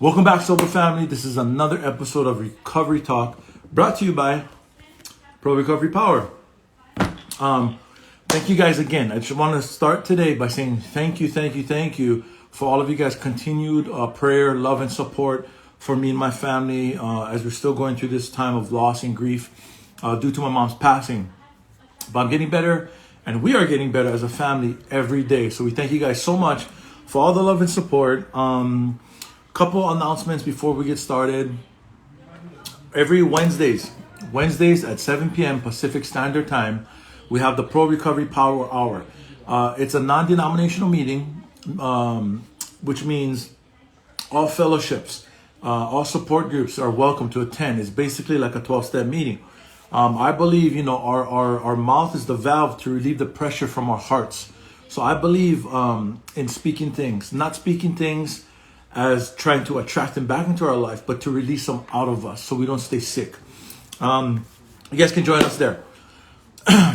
Welcome back, Sober Family. This is another episode of Recovery Talk, brought to you by Pro Recovery Power. Thank you guys again. I just want to start today by saying thank you for all of you guys' continued prayer, love, and support for me and my family as we're still going through this time of loss and grief due to my mom's passing. But I'm getting better, and we are getting better as a family every day. So we thank you guys so much for all the love and support. Couple announcements before we get started. Every Wednesdays at 7 p.m. Pacific Standard Time, we have the Pro Recovery Power Hour. It's a non-denominational meeting, which means all fellowships, all support groups are welcome to attend. It's basically like a 12-step meeting. I believe, our mouth is the valve to relieve the pressure from our hearts. So I believe in speaking things, not speaking things as trying to attract them back into our life, but to release them out of us so we don't stay sick. You guys can join us there.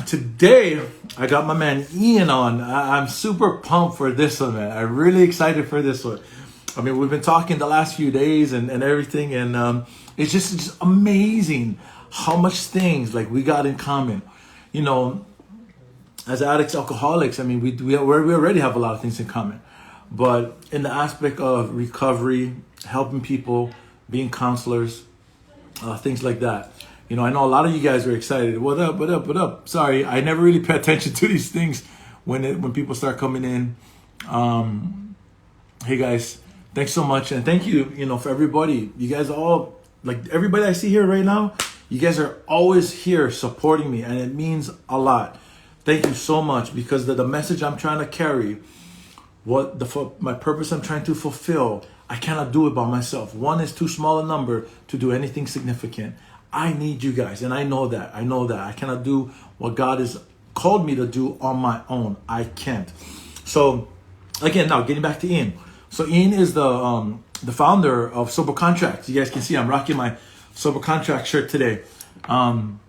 Today, I got my man Ian on. I'm super pumped for this one, man. I'm really excited for this one. I mean, we've been talking the last few days and everything, and it's just amazing how much things like we got in common. As addicts, alcoholics, I mean, we already have a lot of things in common. But in the aspect of recovery, helping people, being counselors, things like that. I know a lot of you guys are excited. What up? Sorry, I never really pay attention to these things when people start coming in. Hey guys, thanks so much. And thank you, for everybody. You guys all, like everybody I see here right now, you guys are always here supporting me. And it means a lot. Thank you so much, because the message I'm trying to carry, my purpose I'm trying to fulfill, I cannot do it by myself. One is too small a number to do anything significant. I need you guys, and I know that. I cannot do what God has called me to do on my own. I can't. So, again, now getting back to Ian. So Ian is the founder of Sober Contracts. You guys can see I'm rocking my Sober Contract shirt today. I'm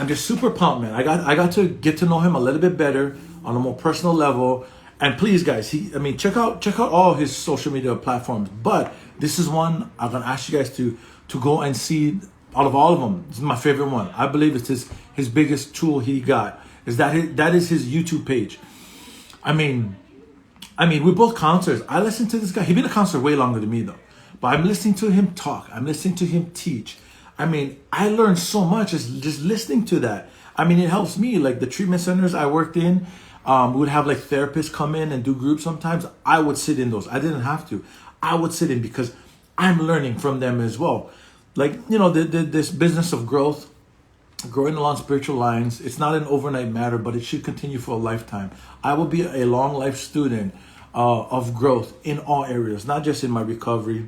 just super pumped, man. I got to get to know him a little bit better on a more personal level. And please, guys, check out all his social media platforms. But this is one I'm gonna ask you guys to go and see. Out of all of them, this is my favorite one. I believe it's his biggest tool he got is that is his YouTube page. I mean, we're both counselors. I listen to this guy. He's been a counselor way longer than me though. But I'm listening to him talk. I'm listening to him teach. I learned so much just listening to that. It helps me. Like the treatment centers I worked in. We would have like therapists come in and do groups sometimes. I would sit in those. I didn't have to. I would sit in because I'm learning from them as well. Like, this business of growth, growing along spiritual lines, it's not an overnight matter, but it should continue for a lifetime. I will be a long life student of growth in all areas, not just in my recovery,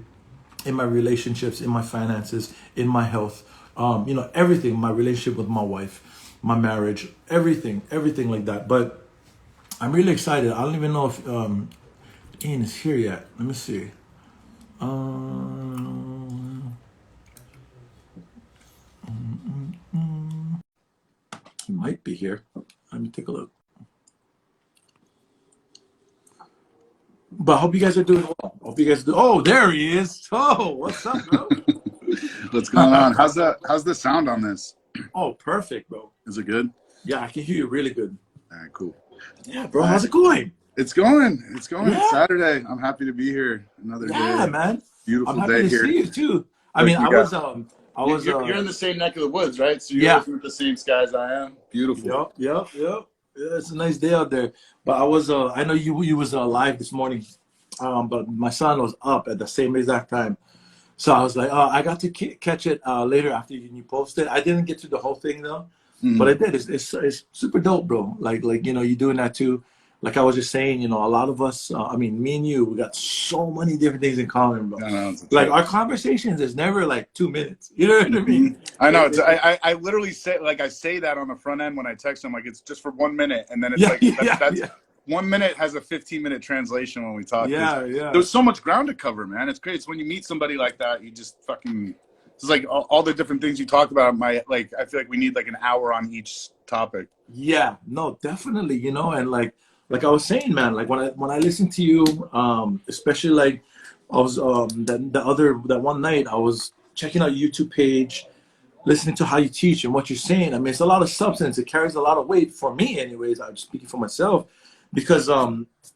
in my relationships, in my finances, in my health, everything, my relationship with my wife, my marriage, everything like that. But I'm really excited. I don't even know if Ian is here yet. Let me see. He might be here. Let me take a look. But I hope you guys are doing well. Oh, there he is. Oh, what's up, bro? What's going on? How's the sound on this? Oh, perfect, bro. Is it good? Yeah, I can hear you really good. All right, cool. Yeah, bro. How's it going? It's going. Yeah. It's Saturday. I'm happy to be here. Another day. Yeah, man. Beautiful I'm day happy to here. see you too. You're in the same neck of the woods, right? So you're looking at the same skies I am. Beautiful. Yep. Yeah, it's a nice day out there. But I know you was live this morning, but my son was up at the same exact time. So I was like, I got to catch it later after you posted. I didn't get to the whole thing though, but I did. It's super dope, bro. Like you doing that too. Like I was just saying, a lot of us, me and you, we got so many different things in common, bro. Like our conversations is never like 2 minutes. You know what I mean? I know. I literally say, I say that on the front end when I text them, like it's just for 1 minute. And then it's that's 1 minute has a 15-minute translation when we talk. Yeah. There's so much ground to cover, man. It's great. It's when you meet somebody like that, you just fucking, it's like all the different things you talk about. I feel like we need like an hour on each topic. Yeah, no, definitely, and like I was saying, man, like when I listen to you, especially like I was that one night I was checking out your YouTube page, listening to how you teach and what you're saying. I mean, it's a lot of substance. It carries a lot of weight for me, anyways. I'm speaking for myself, because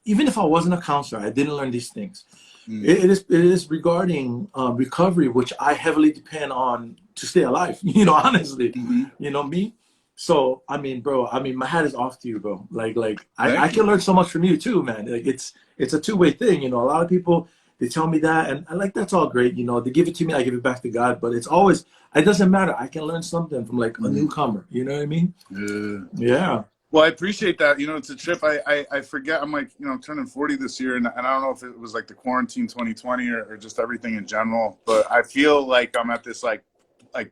even if I wasn't a counselor, I didn't learn these things. Mm. It is regarding recovery, which I heavily depend on to stay alive. Honestly, Mm-hmm. me. So I mean, bro, I mean, my hat is off to you, bro. Like I Thank can you. learn so much from you too, man. Like it's a two-way thing. A lot of people, they tell me that, and I like, that's all great. They give it to me, I give it back to God. But it's always, it doesn't matter. I can learn something from like a Mm. newcomer. You know what I mean? Yeah. Yeah. Well, I appreciate that. It's a trip. I forget. I'm like, I'm turning 40 this year, and I don't know if it was like the quarantine 2020 or just everything in general. But I feel like I'm at this like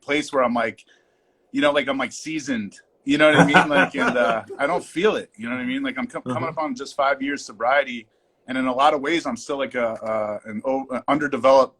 place where I'm like, like I'm like seasoned. You know what I mean? Like, and I don't feel it. You know what I mean? Like I'm coming up on just 5 years sobriety, and in a lot of ways, I'm still like an underdeveloped,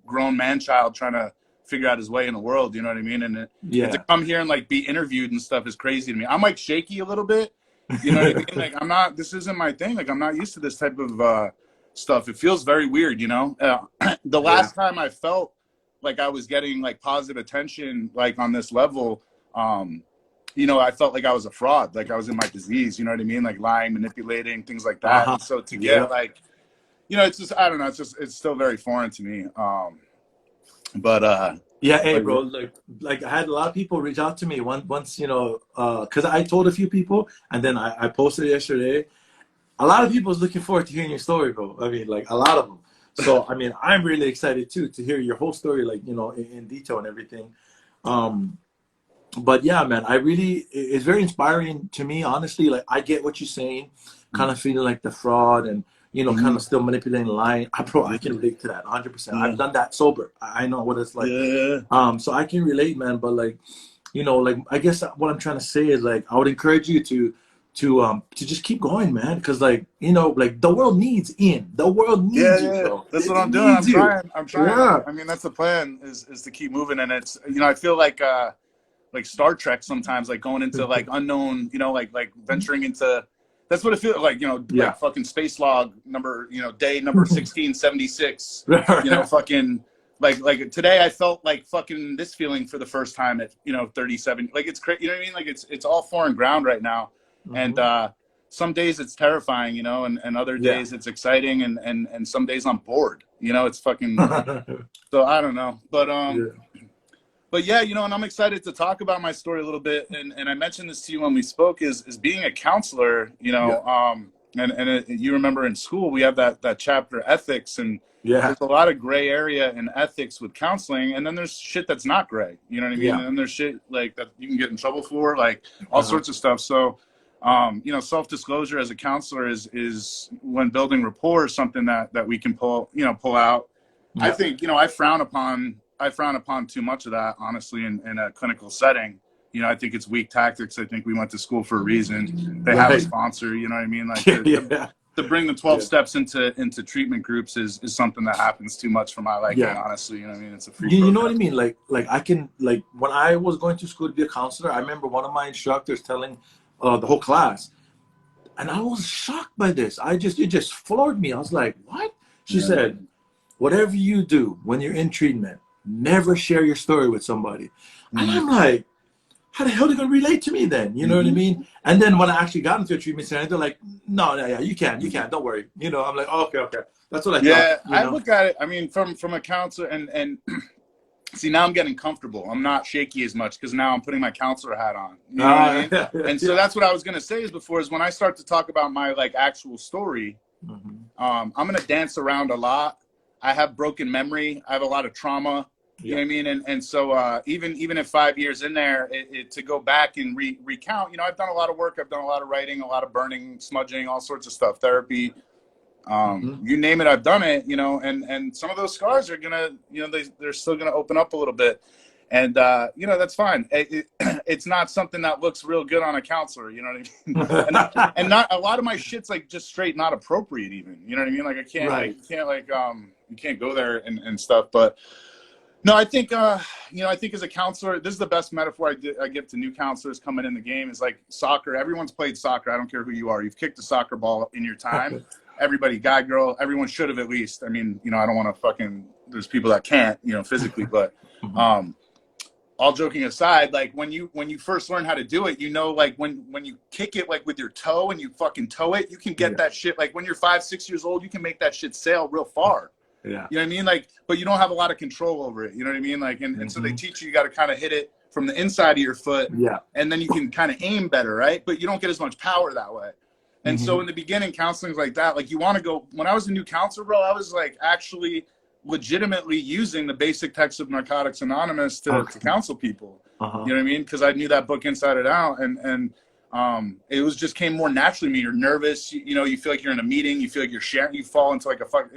grown man child trying to figure out his way in the world. You know what I mean? And to Yeah. come here and like be interviewed and stuff is crazy to me. I'm like shaky a little bit. You know what I mean? Like I'm not. This isn't my thing. Like I'm not used to this type of stuff. It feels very weird. The Yeah. last time I felt like I was getting like positive attention, like on this level, I felt like I was a fraud, like I was in my disease, you know what I mean? Like lying, manipulating, things like that. Uh-huh. And so to Yeah. get like, it's just, I don't know, it's still very foreign to me. But Yeah, hey, like, bro. Like I had a lot of people reach out to me once, because I told a few people, and then I posted yesterday. A lot of people is looking forward to hearing your story, bro. I mean, like a lot of them. So I mean, I'm really excited too to hear your whole story, like in detail and everything. But yeah, man, it's very inspiring to me, honestly. Like I get what you're saying, kind of feeling like the fraud and kind mm-hmm. of still manipulating, lying. I can relate to that 100%. Yeah. I've done that sober. I know what it's like. Yeah. So I can relate, man. But like, like I guess what I'm trying to say is like I would encourage you to just keep going, man. Because like like the world needs in. The world Yeah, needs you, yeah. bro. That's what It I'm doing. I'm needs you. trying. I'm trying. Yeah. I mean, that's the plan is to keep moving. And it's, I feel like Star Trek sometimes, like going into like unknown, like venturing into, that's what it feels like, Yeah. like fucking space log number, day number 1676, fucking like today I felt like fucking this feeling for the first time at, 37, like it's crazy, you know what I mean? Like it's all foreign ground right now. And, some days it's terrifying, and other Yeah. days it's exciting. And some days I'm bored, it's fucking, so I don't know, Yeah. but yeah, and I'm excited to talk about my story a little bit. And I mentioned this to you when we spoke is being a counselor, and you remember in school, we have that chapter ethics, and Yeah. there's a lot of gray area in ethics with counseling. And then there's shit that's not gray, you know what I mean? Yeah. And then there's shit like that you can get in trouble for, like all Uh-huh. sorts of stuff. So, self-disclosure as a counselor is when building rapport is something that we can pull out. Yeah. I think, I frown upon too much of that, honestly, in a clinical setting. I think it's weak tactics. I think we went to school for a reason. They have a sponsor, you know what I mean? Like to bring the 12 steps into treatment groups is something that happens too much for my liking, honestly. You know what I mean? It's a free You know what I program. mean? Like I can, like when I was going to school to be a counselor, I remember one of my instructors telling the whole class, and I was shocked by this. It just floored me. I was like, what? She said, whatever you do when you're in treatment, never share your story with somebody. And I'm like, how the hell are they going to relate to me then? You know what I mean? And then when I actually got into a treatment center, they're like, no, yeah, you can, don't worry. I'm like, oh, okay. That's what I thought. Yeah, I look at it, I mean, from a counselor, and see, now I'm getting comfortable. I'm not shaky as much because now I'm putting my counselor hat on. You know what I mean? And so that's what I was going to say is when I start to talk about my like actual story, I'm going to dance around a lot. I have broken memory. I have a lot of trauma. You know what I mean? And so even if 5 years in there, to go back and recount, I've done a lot of work. I've done a lot of writing, a lot of burning, smudging, all sorts of stuff, therapy. You name it, I've done it, and some of those scars are gonna, they're still gonna open up a little bit. And, that's fine. It's not something that looks real good on a counselor, you know what I mean? and not a lot of my shit's like just straight not appropriate even, you know what I mean? Like I can't, you can't go there and stuff. But no, I think, I think as a counselor, this is the best metaphor I give to new counselors coming in the game is like soccer. Everyone's played soccer. I don't care who you are. You've kicked a soccer ball in your time. everybody, guy, girl, everyone should have at least. I mean, you know, I don't want to fucking, there's people that can't, you know, physically, but all joking aside, like when you first learn how to do it, you know, like when you kick it like with your toe and you fucking toe it, you can get that shit. Like when you're 5, 6 years old, you can make that shit sail real far. Yeah. You know what I mean? Like, but you don't have a lot of control over it. You know what I mean? Like, and so they teach you got to kind of hit it from the inside of your foot. Yeah. And then you can kind of aim better, right? But you don't get as much power that way. And so in the beginning, counseling's like that. Like you want to go, when I was a new counselor, bro, I was like actually legitimately using the basic text of Narcotics Anonymous to counsel people. You know what I mean? Because I knew that book inside and out. And it was just came more naturally to me. You're nervous. You know, you feel like you're in a meeting. You feel like you're sharing. You fall into like a fuck.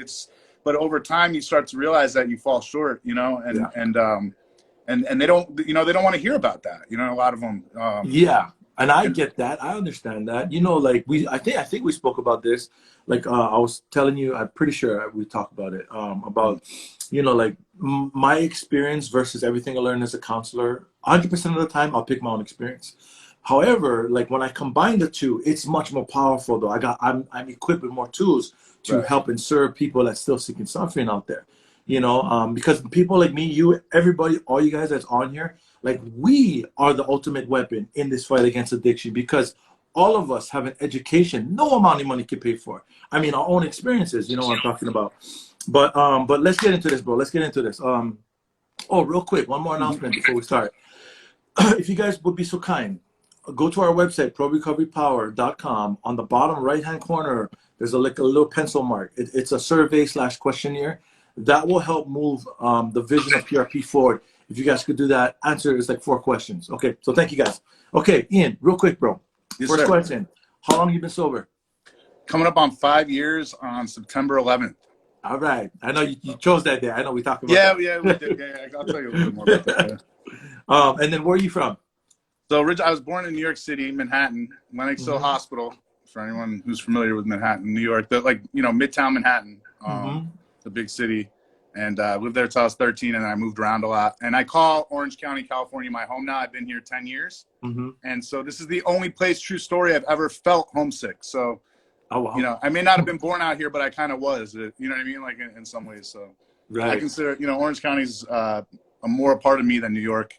But over time, you start to realize that you fall short, you know, and they don't, you know, they don't want to hear about that. You know, a lot of them. Yeah. And I get that. I understand that. You know, like I think we spoke about this. Like I was telling you, I'm pretty sure we talked about it. About, you know, like my experience versus everything I learned as a counselor. 100% of the time, I'll pick my own experience. However, like when I combine the two, it's much more powerful. Though I'm equipped with more tools to help and serve people that's still sick and suffering out there. You know, because people like me, you, everybody, all you guys that's on here. Like we are the ultimate weapon in this fight against addiction because all of us have an education no amount of money can pay for. I mean, our own experiences, you know what I'm talking about. But let's get into this, bro. Let's get into this. Oh, real quick, one more announcement before we start. If you guys would be so kind, go to our website, prorecoverypower.com. On the bottom right-hand corner, there's a little pencil mark. It's a survey/questionnaire that will help move the vision of PRP forward. If you guys could do that, answer is like 4 questions. Okay, so thank you guys. Okay, Ian, real quick, bro. Yes, First sir. question. How long have you been sober? Coming up on 5 years on September 11th. All right. I know you chose that day. I know we talked about that. Yeah, we did. Yeah, I'll tell you a little bit more about that. And then where are you from? So I was born in New York City, Manhattan, Lenox Hill Hospital, for anyone who's familiar with Manhattan, New York. Like, you know, Midtown Manhattan, the big city. And I lived there till I was 13, and I moved around a lot. And I call Orange County, California, my home now. I've been here 10 years. And so this is the only place, true story, I've ever felt homesick. So, you know, I may not have been born out here, but I kind of was, you know what I mean? Like in some ways. So I consider, you know, Orange County's more a part of me than New York.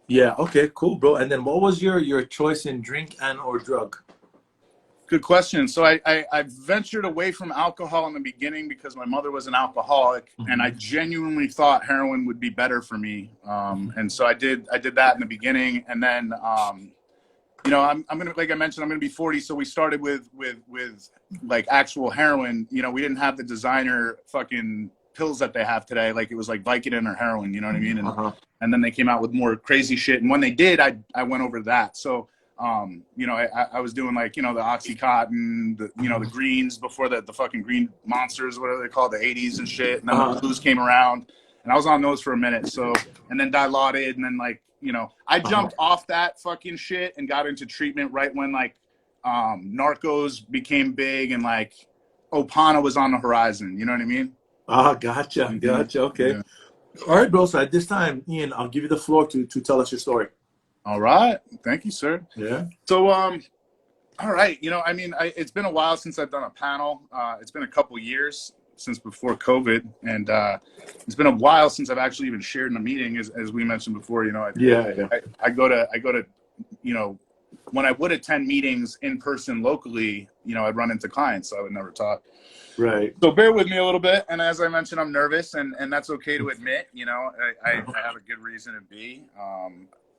Yeah. Okay, cool, bro. And then what was your choice in drink and or drug? Good question. So I ventured away from alcohol in the beginning because my mother was an alcoholic, and I genuinely thought heroin would be better for me. And so I did that in the beginning, and then you know, I'm gonna, like I mentioned, I'm gonna be 40. So we started with like actual heroin. You know, we didn't have the designer fucking pills that they have today. Like it was like Vicodin or heroin. You know what I mean? And then they came out with more crazy shit. And when they did, I went over to that. So. You know, I was doing like, you know, the Oxycontin, you know, the greens before the fucking green monsters, whatever they call it, the 80s and shit. And then the blues came around, and I was on those for a minute. So, and then Dilaudid, and then like, you know, I jumped off that fucking shit and got into treatment right when like Narcos became big and like Opana was on the horizon. You know what I mean? Gotcha. Okay. Yeah. All right, bro. So at this time, Ian, I'll give you the floor to tell us your story. All right. Thank you, sir. Yeah. So, all right. You know, I mean, it's been a while since I've done a panel. It's been a couple years since before COVID. And it's been a while since I've actually even shared in a meeting, as we mentioned before. You know, I go to, you know, when I would attend meetings in person locally, you know, I'd run into clients, so I would never talk. Right. So bear with me a little bit. And as I mentioned, I'm nervous, and that's okay to admit. You know, I have a good reason to be.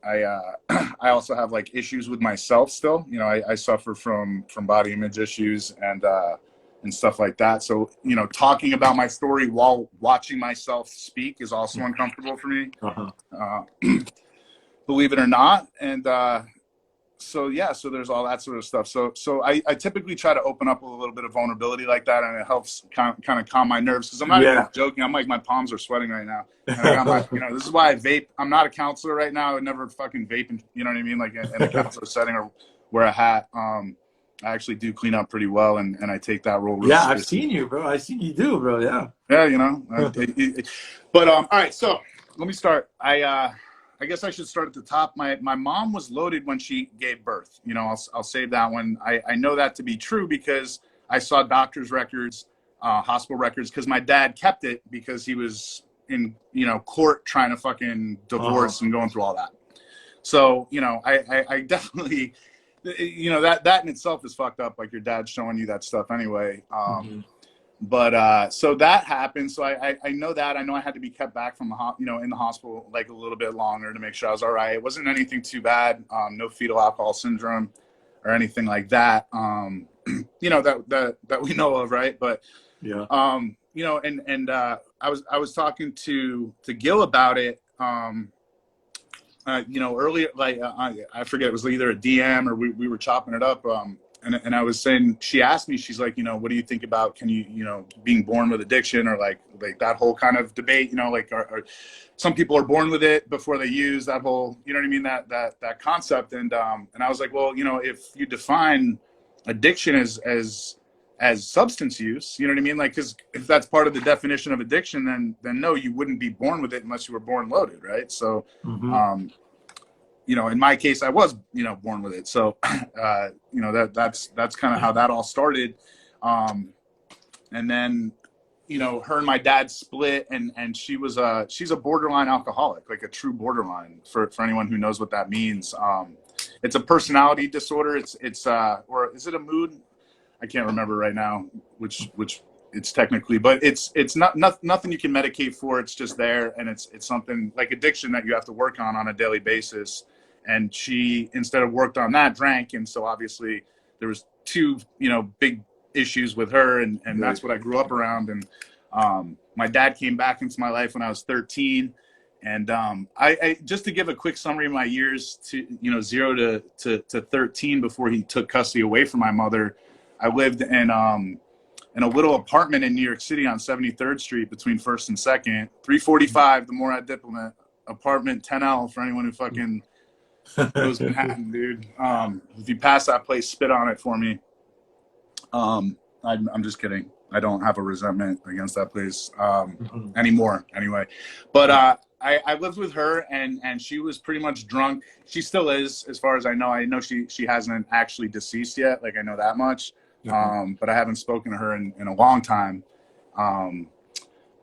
I also have like issues with myself still. You know, I suffer from body image issues and stuff like that. So, you know, talking about my story while watching myself speak is also uncomfortable for me. Believe it or not. And so yeah, so there's all that sort of stuff. So I typically try to open up with a little bit of vulnerability like that, and it helps kind of calm my nerves, because I'm not even joking. I'm like, my palms are sweating right now. And I got my, you know, this is why I vape. I'm not a counselor right now. I would never fucking vape, you know what I mean? Like in a counselor setting or wear a hat. I actually do clean up pretty well, and I take that role really seriously. I've seen you, bro. I've seen you do, bro. Yeah, you know. But all right, so let me start. I guess I should start at the top. My mom was loaded when she gave birth. You know, I'll save that one. I know that to be true because I saw doctor's records, hospital records, because my dad kept it because he was in, you know, court trying to fucking divorce and going through all that. So, you know, I definitely, you know, that in itself is fucked up. Like your dad showing you that stuff anyway. But so that happened. So I know that. I know I had to be kept back from the you know, in the hospital like a little bit longer to make sure I was all right. It wasn't anything too bad. No fetal alcohol syndrome or anything like that. You know, that we know of, right? But yeah. You know, and I was talking to Gil about it. You know, earlier, like I forget, it was either a DM or we were chopping it up. And I was saying, she asked me, she's like, you know, what do you think about, can you know, being born with addiction, or like that whole kind of debate, you know, like are some people are born with it before they use that whole, you know what I mean, that concept. And I was like, well, you know, if you define addiction as substance use, you know what I mean? Like, cause if that's part of the definition of addiction, then no, you wouldn't be born with it unless you were born loaded. Right. So, you know, in my case, I was, you know, born with it. So, you know, that's kind of how that all started. And then, you know, her and my dad split, and she's a borderline alcoholic, like a true borderline, for anyone who knows what that means. It's a personality disorder. It's or is it a mood? I can't remember right now which it's technically, but it's not nothing you can medicate for. It's just there, and it's something like addiction that you have to work on a daily basis. And she, instead of worked on that, drank. And so obviously there was two, you know, big issues with her. And that's what I grew up around. And my dad came back into my life when I was 13. And I just to give a quick summary of my years, to, you know, 0 to 13, before he took custody away from my mother, I lived in a little apartment in New York City on 73rd Street between 1st and 2nd, 345, the Morad Diplomat, apartment 10L, for anyone who fucking knows Manhattan, dude. If you pass that place, spit on it for me. I'm just kidding. I don't have a resentment against that place anymore, anyway. But I lived with her, and she was pretty much drunk. She still is, as far as I know. I know she hasn't actually deceased yet. Like, I know that much. But I haven't spoken to her in a long time.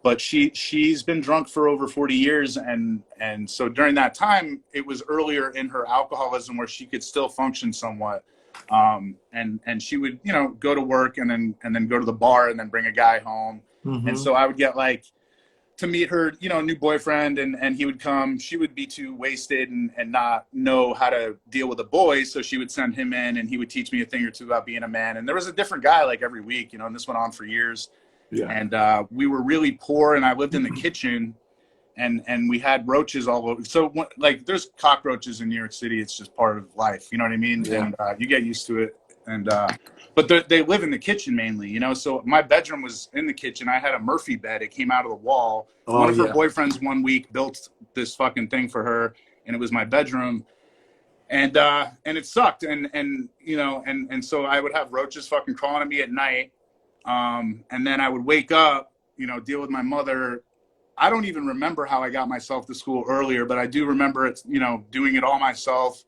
But she's been drunk for over 40 years. And so during that time, it was earlier in her alcoholism where she could still function somewhat. And she would, you know, go to work and then go to the bar and then bring a guy home. And so I would get like to meet her, you know, new boyfriend, and he would come. She would be too wasted and not know how to deal with a boy. So she would send him in, and he would teach me a thing or two about being a man. And there was a different guy like every week, you know, and this went on for years. Yeah. And we were really poor, and I lived in the kitchen, and we had roaches all over. So like there's cockroaches in New York City. It's just part of life. You know what I mean? Yeah. And you get used to it. And but they live in the kitchen mainly, you know. So my bedroom was in the kitchen. I had a Murphy bed. It came out of the wall. One of her boyfriends one week built this fucking thing for her, and it was my bedroom. And it sucked. And you know, and so I would have roaches fucking crawling at me at night. And then I would wake up, you know, deal with my mother. I don't even remember how I got myself to school earlier, but I do remember it, you know, doing it all myself.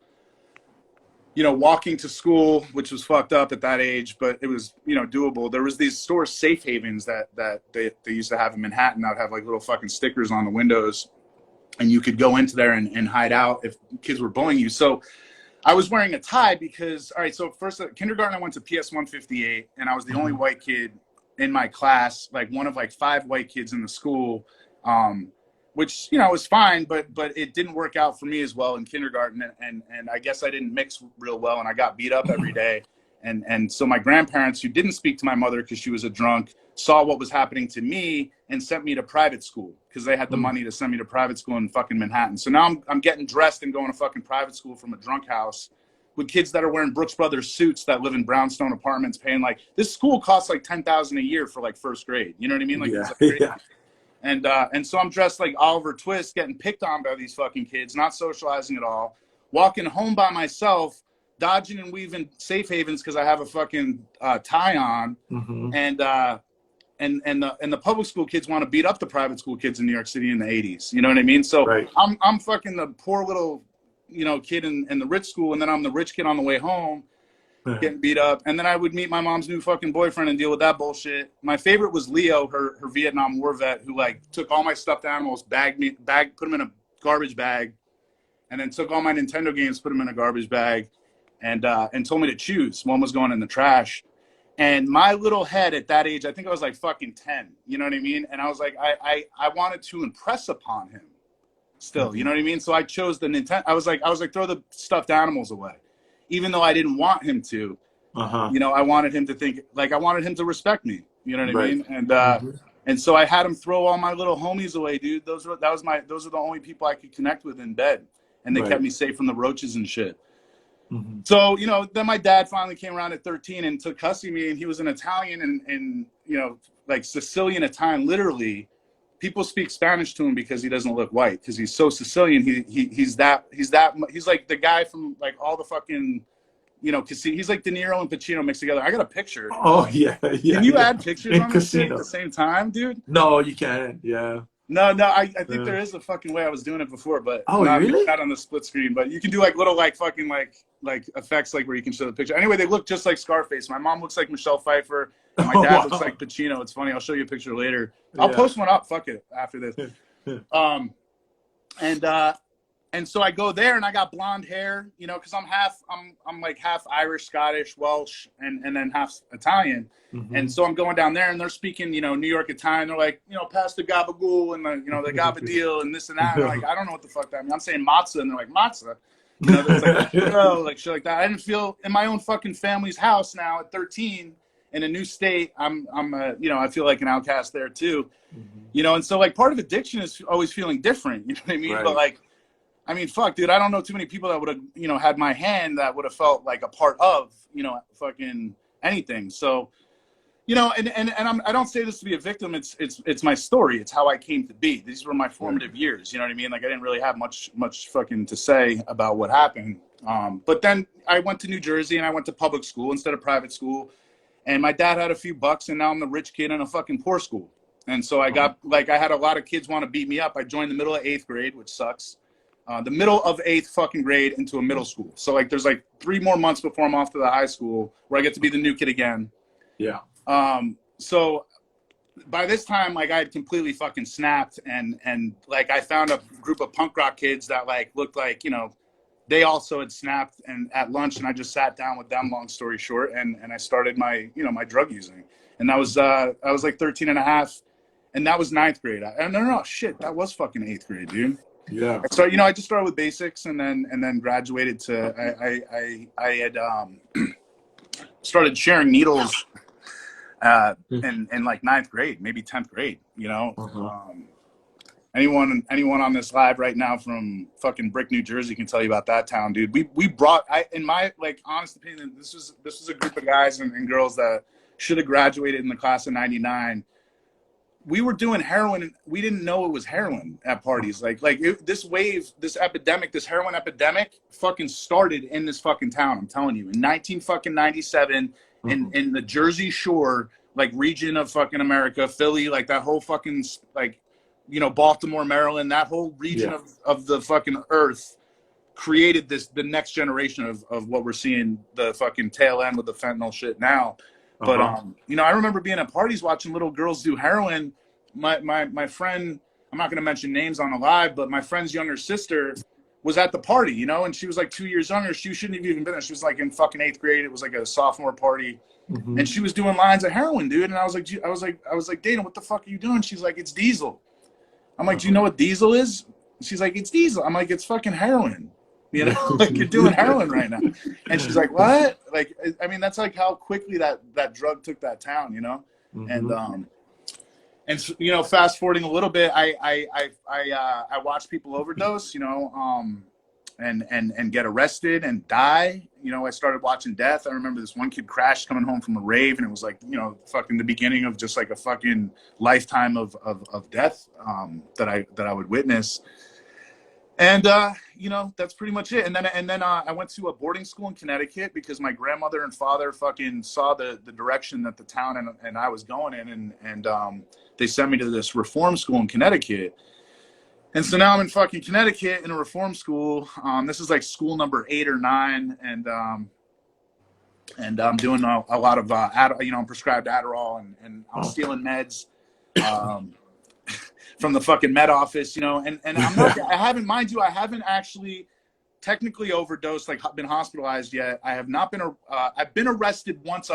You know, walking to school, which was fucked up at that age, but it was, you know, doable. There was these stores, Safe Havens, that they used to have in Manhattan. That would have like little fucking stickers on the windows, and you could go into there and hide out if kids were bullying you. So I was wearing a tie because, all right, so first at kindergarten, I went to PS 158, and I was the only white kid in my class, like one of like 5 white kids in the school, which, you know, was fine, but it didn't work out for me as well in kindergarten. And I guess I didn't mix real well, and I got beat up every day. And so my grandparents, who didn't speak to my mother because she was a drunk, saw what was happening to me and sent me to private school because they had the money to send me to private school in fucking Manhattan. So now I'm getting dressed and going to fucking private school from a drunk house with kids that are wearing Brooks Brothers suits that live in brownstone apartments, paying like, this school costs like $10,000 a year for like first grade. You know what I mean? Like, yeah. And so I'm dressed like Oliver Twist, getting picked on by these fucking kids, not socializing at all, walking home by myself, dodging and weaving Safe Havens because I have a fucking tie on, and the public school kids want to beat up the private school kids in New York City in the 80s. You know what I mean? So I'm fucking the poor little, you know, kid in the rich school, and then I'm the rich kid on the way home. getting beat up. And then I would meet my mom's new fucking boyfriend and deal with that bullshit. My favorite was Leo, her Vietnam War vet, who like took all my stuffed animals, put them in a garbage bag, and then took all my Nintendo games, put them in a garbage bag, and told me to choose. One was going in the trash. And my little head at that age, I think I was like fucking 10, you know what I mean? And I was like, I wanted to impress upon him still, you know what I mean? So I chose the Nintendo. I was like, throw the stuffed animals away. Even though I didn't want him to, you know, I wanted him to think, like, I wanted him to respect me, you know what I mean? And, and so I had him throw all my little homies away, dude. Those are the only people I could connect with in bed. And they kept me safe from the roaches and shit. So, you know, then my dad finally came around at 13 and took custody of me, and he was an Italian and you know, like Sicilian Italian, literally. People speak Spanish to him because he doesn't look white, because he's so Sicilian. He's like the guy from like all the fucking, you know, he's like De Niro and Pacino mixed together. I got a picture. Oh yeah. Can you add pictures on this shit at the same time, dude? No, you can't. Yeah. No, I think there is a fucking way. I was doing it before, but really? Not on the split screen. But you can do like little like fucking like effects, like where you can show the picture. Anyway, they look just like Scarface. My mom looks like Michelle Pfeiffer, and my dad looks like Pacino. It's funny. I'll show you a picture later. I'll post one up. Fuck it after this. And so I go there, and I got blonde hair, you know, because I'm like half Irish, Scottish, Welsh, and then half Italian. And so I'm going down there, and they're speaking, you know, New York Italian. They're like, you know, pass the gabagool and the, you know, the gabadil and this and that. And I'm like, I don't know what the fuck that means. I'm saying matzah, and they're like, matzah. You know, it's like, oh, like shit like that. I didn't feel in my own fucking family's house now at 13 in a new state. I'm you know, I feel like an outcast there too. You know, and so like part of addiction is always feeling different. You know what I mean? But like, I mean, fuck, dude, I don't know too many people that would have, you know, had my hand that would have felt like a part of, you know, fucking anything. So, you know, and I don't say this to be a victim. It's my story. It's how I came to be. These were my formative years. You know what I mean? Like I didn't really have much fucking to say about what happened. But then I went to New Jersey, and I went to public school instead of private school. And my dad had a few bucks, and now I'm the rich kid in a fucking poor school. And so I got like, I had a lot of kids want to beat me up. I joined the middle of 8th grade, which sucks. The middle of 8th fucking grade into a middle school. So like there's like 3 more months before I'm off to the high school where I get to be the new kid again. Yeah. So by this time, like I had completely fucking snapped, and like I found a group of punk rock kids that like looked like, you know, they also had snapped, and at lunch, and I just sat down with them, long story short, and I started my, you know, my drug using. And that was I was like 13 and a half, and that was 9th grade. No, shit, that was fucking 8th grade, dude. Yeah. So, you know, I just started with basics, and then graduated to I had started sharing needles in like 9th grade, maybe 10th grade, you know. Anyone on this live right now from fucking Brick, New Jersey can tell you about that town, dude. We brought, in my like honest opinion, this was a group of guys and girls that should have graduated in the class of 99. We were doing heroin, and we didn't know it was heroin at parties. This wave, this epidemic, this heroin epidemic fucking started in this fucking town. I'm telling you, in 1997, in the Jersey Shore, like region of fucking America, Philly, like that whole fucking, like, you know, Baltimore, Maryland, that whole region of the fucking earth created the next generation of what we're seeing, the fucking tail end with the fentanyl shit now. But, you know, I remember being at parties watching little girls do heroin. My friend, I'm not going to mention names on the live, but my friend's younger sister was at the party, you know, and she was like 2 years younger. She shouldn't have even been there. She was like in fucking 8th grade. It was like a sophomore party. And she was doing lines of heroin, dude. And I was like, Dana, what the fuck are you doing? She's like, it's diesel. I'm like, do you know what diesel is? She's like, it's diesel. I'm like, it's fucking heroin. You know, like you're doing heroin right now. And she's like, what? Like, I mean, that's like how quickly that drug took that town, you know? And you know, fast forwarding a little bit, I watched people overdose, you know, and get arrested and die. You know, I started watching death. I remember this one kid crashed coming home from a rave, and it was like, you know, fucking the beginning of just like a fucking lifetime of death that I would witness. And, you know, that's pretty much it. And then I went to a boarding school in Connecticut because my grandmother and father fucking saw the direction that the town and I was going in. And they sent me to this reform school in Connecticut. And so now I'm in fucking Connecticut in a reform school. This is like school number 8 or 9. And and I'm doing a lot of I'm prescribed Adderall, and I'm stealing meds from the fucking med office, and I'm not, I haven't actually technically overdosed, like been hospitalized yet. I have not been, I've been arrested once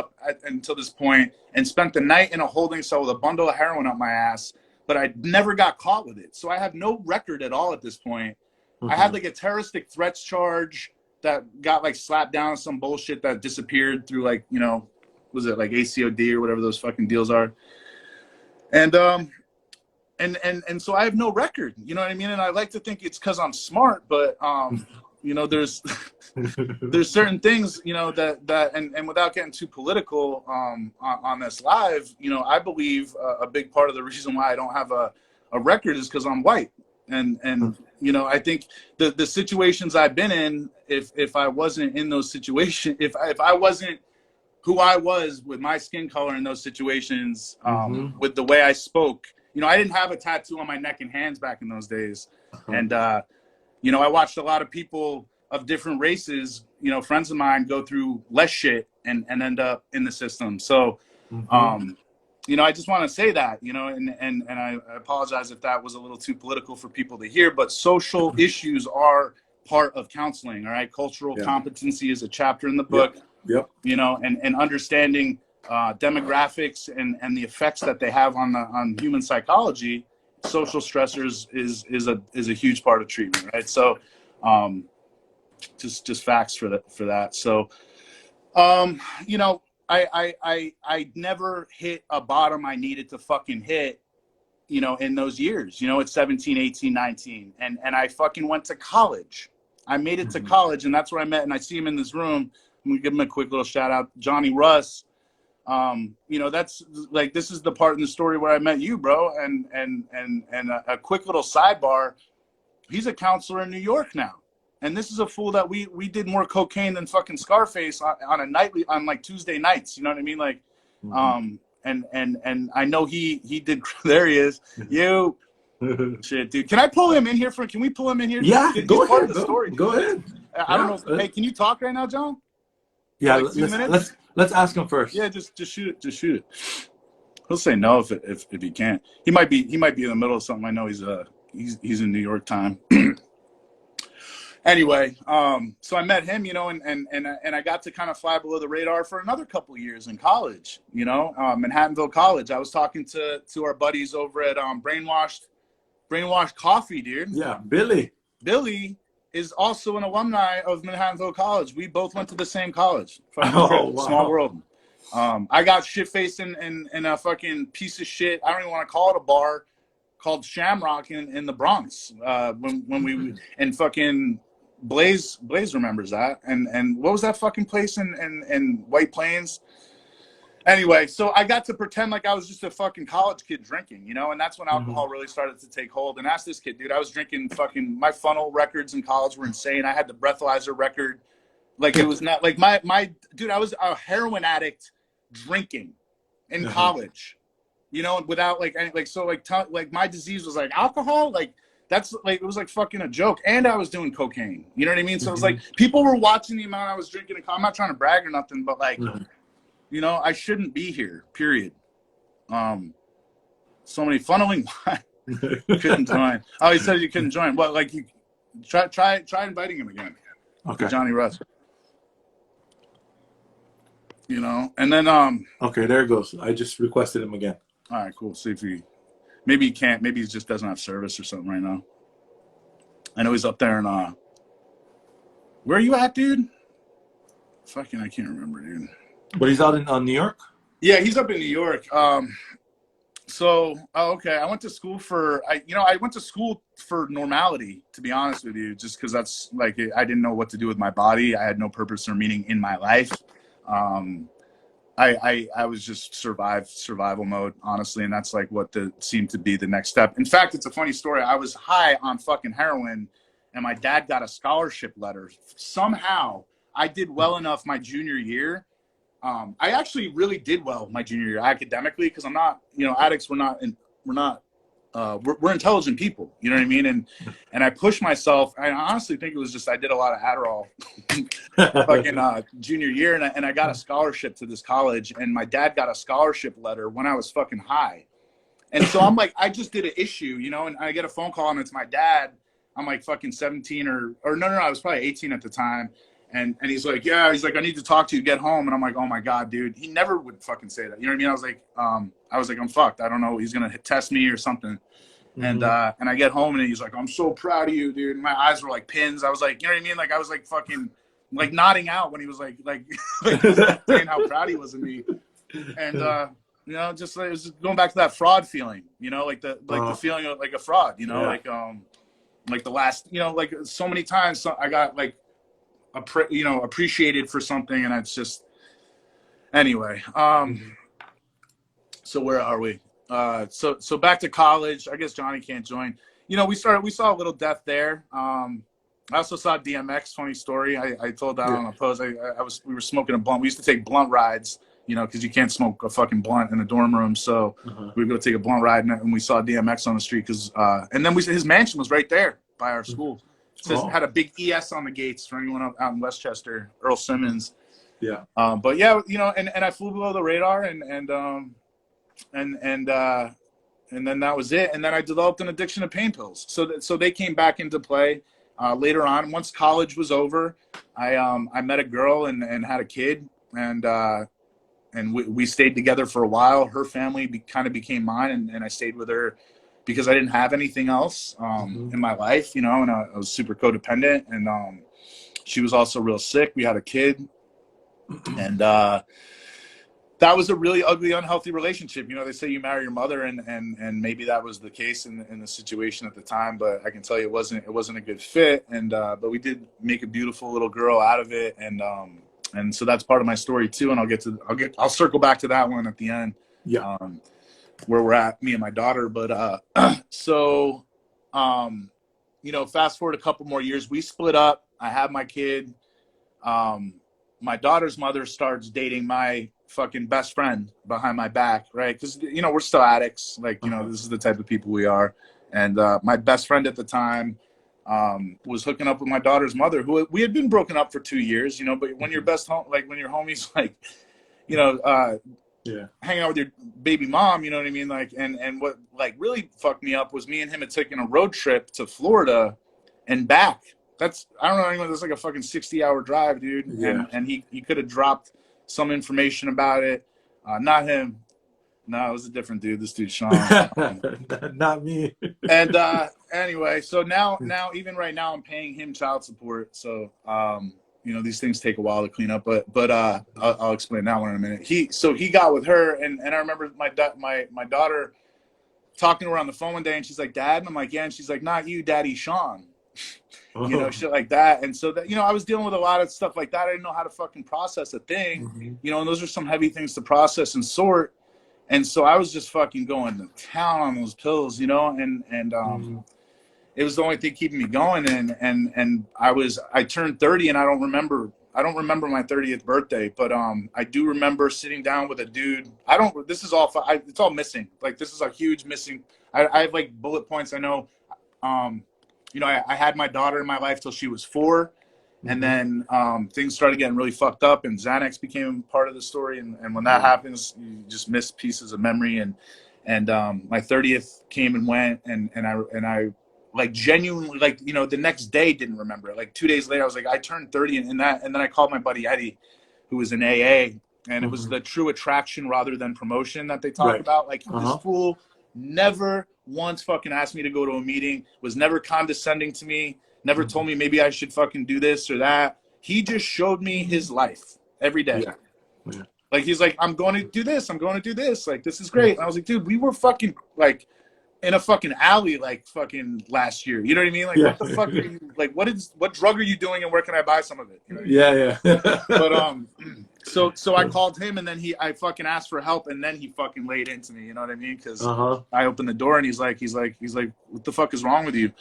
until this point and spent the night in a holding cell with a bundle of heroin up my ass, but I never got caught with it. So I have no record at all at this point. I had like a terroristic threats charge that got like slapped down some bullshit that disappeared through like, was it like ACOD or whatever those fucking deals are. And so I have no record, you know what I mean? And I like to think it's because I'm smart, but there's certain things, that and without getting too political on this live, I believe a big part of the reason why I don't have a record is because I'm white. And I think the situations I've been in, if I wasn't in those situations, if I wasn't who I was with my skin color in those situations, with the way I spoke, I didn't have a tattoo on my neck and hands back in those days. And, I watched a lot of people of different races, friends of mine go through less shit and end up in the system. So, I just want to say that, and I apologize if that was a little too political for people to hear, but social issues are part of counseling. All right. Cultural competency is a chapter in the book, and understanding demographics and the effects that they have on human psychology. Social stressors is a huge part of treatment. Right. So, just facts for that. So, I never hit a bottom I needed to fucking hit, in those years, at 17, 18, 19. And I fucking went to college. I made it to college, and that's where I met, and I see him in this room. I'm gonna give him a quick little shout out, Johnny Russ. That's like, this is the part in the story where I met you, bro. And a quick little sidebar. He's a counselor in New York now. And this is a fool that we did more cocaine than fucking Scarface on like Tuesday nights. You know what I mean? Like, and I know he did. There he is. You shit, dude. Can I pull him in here can we pull him in here? Yeah, He's go part ahead. of the story. Go ahead. I don't know. Hey, can you talk right now, John? Yeah, like 2 minutes? Let's ask him first. Yeah, just shoot it. Just shoot it. He'll say no if he can't. He might be in the middle of something. I know he's in New York time. Anyway, so I met him, and I got to kind of fly below the radar for another couple of years in college, Manhattanville College. I was talking to our buddies over at Brainwashed Coffee, dude. Yeah, Billy. Billy is also an alumni of Manhattanville College. We both went to the same college. Wow. Small world. I got shit-faced in a fucking piece of shit. I don't even want to call it a bar, called Shamrock in the Bronx. When we and fucking Blaze remembers that. And what was that fucking place in White Plains? Anyway, so I got to pretend like I was just a fucking college kid drinking, and that's when alcohol really started to take hold. And ask this kid, dude, I was drinking fucking, my funnel records in college were insane. I had the breathalyzer record. Like, it was not like my dude, I was a heroin addict drinking in college, without like any, like my disease was like alcohol. Like, that's like, it was like fucking a joke. And I was doing cocaine, you know what I mean? So it was like, people were watching the amount I was drinking. I'm not trying to brag or nothing, but like, I shouldn't be here, period. So many funneling. Couldn't join. Oh, he said you couldn't join. Well, like, you try inviting him again. Okay. Johnny Russ. And then okay, there it goes. I just requested him again. All right, cool. See if maybe he can't. Maybe he just doesn't have service or something right now. I know he's up there in where are you at, dude? Fucking, I can't remember, dude. But he's out in New York? Yeah, he's up in New York. Okay. I went to school for normality, to be honest with you, just because that's like, I didn't know what to do with my body. I had no purpose or meaning in my life. I was just survival mode, honestly, and that's like what seemed to be the next step. In fact, it's a funny story. I was high on fucking heroin, and my dad got a scholarship letter. Somehow, I did well enough my junior year. I actually really did well my junior year academically, because I'm not, addicts. We're not we're intelligent people, you know what I mean? And I pushed myself. I honestly think it was just I did a lot of Adderall fucking junior year, and I got a scholarship to this college, and my dad got a scholarship letter when I was fucking high. And so I'm like, I just did an issue, you know, and I get a phone call and it's my dad. I'm like fucking 17 or no, I was probably 18 at the time. And he's like, yeah, he's like, I need to talk to you, get home. And I'm like, oh my God, dude. He never would fucking say that. You know what I mean? I was like, I'm fucked. I don't know. He's going to test me or something. And I get home and he's like, I'm so proud of you, dude. And my eyes were like pins. I was like, you know what I mean? Like I was like fucking like nodding out when he was like saying how proud he was of me. And, you know, just like, it was just going back to that fraud feeling, you know, like the feeling of like a fraud, you know, like the last, you know, like so many times I got like, appreciated for something, and it's just anyway. So where are we? So back to college. I guess Johnny can't join. You know, we saw a little death there. I also saw DMX. Funny story. I told that on a post. We were smoking a blunt. We used to take blunt rides, you know, because you can't smoke a fucking blunt in a dorm room. So we'd go take a blunt ride, and we saw DMX on the street and then his mansion was right there by our school. Had a big ES on the gates for anyone out in Westchester, Earl Simmons. Yeah. But yeah, you know, and I flew below the radar and then that was it. And then I developed an addiction to pain pills. So they came back into play later on. Once college was over, I met a girl and had a kid, and we stayed together for a while. Her family kind of became mine, and I stayed with her because I didn't have anything else in my life, you know, and I was super codependent, and she was also real sick. We had a kid, and that was a really ugly, unhealthy relationship. You know, they say you marry your mother, and maybe that was the case in the situation at the time, but I can tell you it wasn't a good fit. And but we did make a beautiful little girl out of it, and so that's part of my story too. And I'll circle back to that one at the end. Yeah. Where we're at, me and my daughter. But so you know, fast forward a couple more years, we split up. I have my kid. My daughter's mother starts dating my fucking best friend behind my back, right? Because, you know, we're still addicts. Like, you know, this is the type of people we are. And my best friend at the time was hooking up with my daughter's mother, who we had been broken up for 2 years, you know, but when your when your homie's like, you know, hanging out with your baby mom, you know what I mean? Like, and what like really fucked me up was me and him had taken a road trip to Florida and back. That's, I don't know anyone, that's like a fucking 60-hour drive, dude. Yeah. And he could have dropped some information about it. Not him. No, it was a different dude. This dude, Sean. Not me. And anyway, so now even right now I'm paying him child support. So you know, these things take a while to clean up, but I'll explain that one in a minute. He got with her, and I remember my daughter talking to her on the phone one day, and she's like, "Dad," and I'm like, "Yeah," and she's like, "Not you, Daddy, Sean." You know, shit like that. And so that, you know, I was dealing with a lot of stuff like that. I didn't know how to fucking process a thing, you know, and those are some heavy things to process and sort. And so I was just fucking going to town on those pills, you know, and it was the only thing keeping me going. And I turned 30, and I don't remember my 30th birthday, but I do remember sitting down with a dude. It's all missing. Like, this is a huge missing. I have like bullet points. I know, you know, I had my daughter in my life till she was 4. And then things started getting really fucked up, and Xanax became part of the story. And when that happens, you just miss pieces of memory. And my 30th came and went, and I like genuinely, like, you know, the next day didn't remember it. Like 2 days later, I was like, I turned 30, and then I called my buddy Eddie, who was in AA, and it was the true attraction rather than promotion that they talk about. Like, this fool never once fucking asked me to go to a meeting, was never condescending to me, never told me maybe I should fucking do this or that. He just showed me his life every day. Yeah. Like, he's like, I'm going to do this. I'm going to do this. Like, this is great. And I was like, dude, we were fucking like in a fucking alley, like fucking last year. You know what I mean? Like, what the fuck are you, like, what drug are you doing, and where can I buy some of it? You know what I mean? But, so I called him, and then I fucking asked for help, and then he fucking laid into me. You know what I mean? Cause I opened the door, and he's like, what the fuck is wrong with you?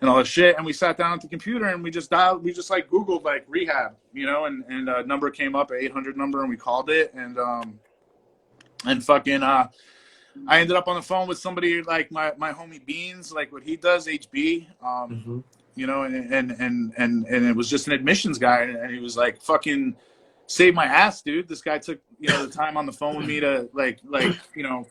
And all that shit. And we sat down at the computer, and we just like Googled like rehab, you know, and a number came up, an 800 number, and we called it, and fucking, I ended up on the phone with somebody like my homie Beans, like what he does, HB. You know, and it was just an admissions guy, and he was like, fucking save my ass, dude. This guy took, you know, the time on the phone with me to like you know,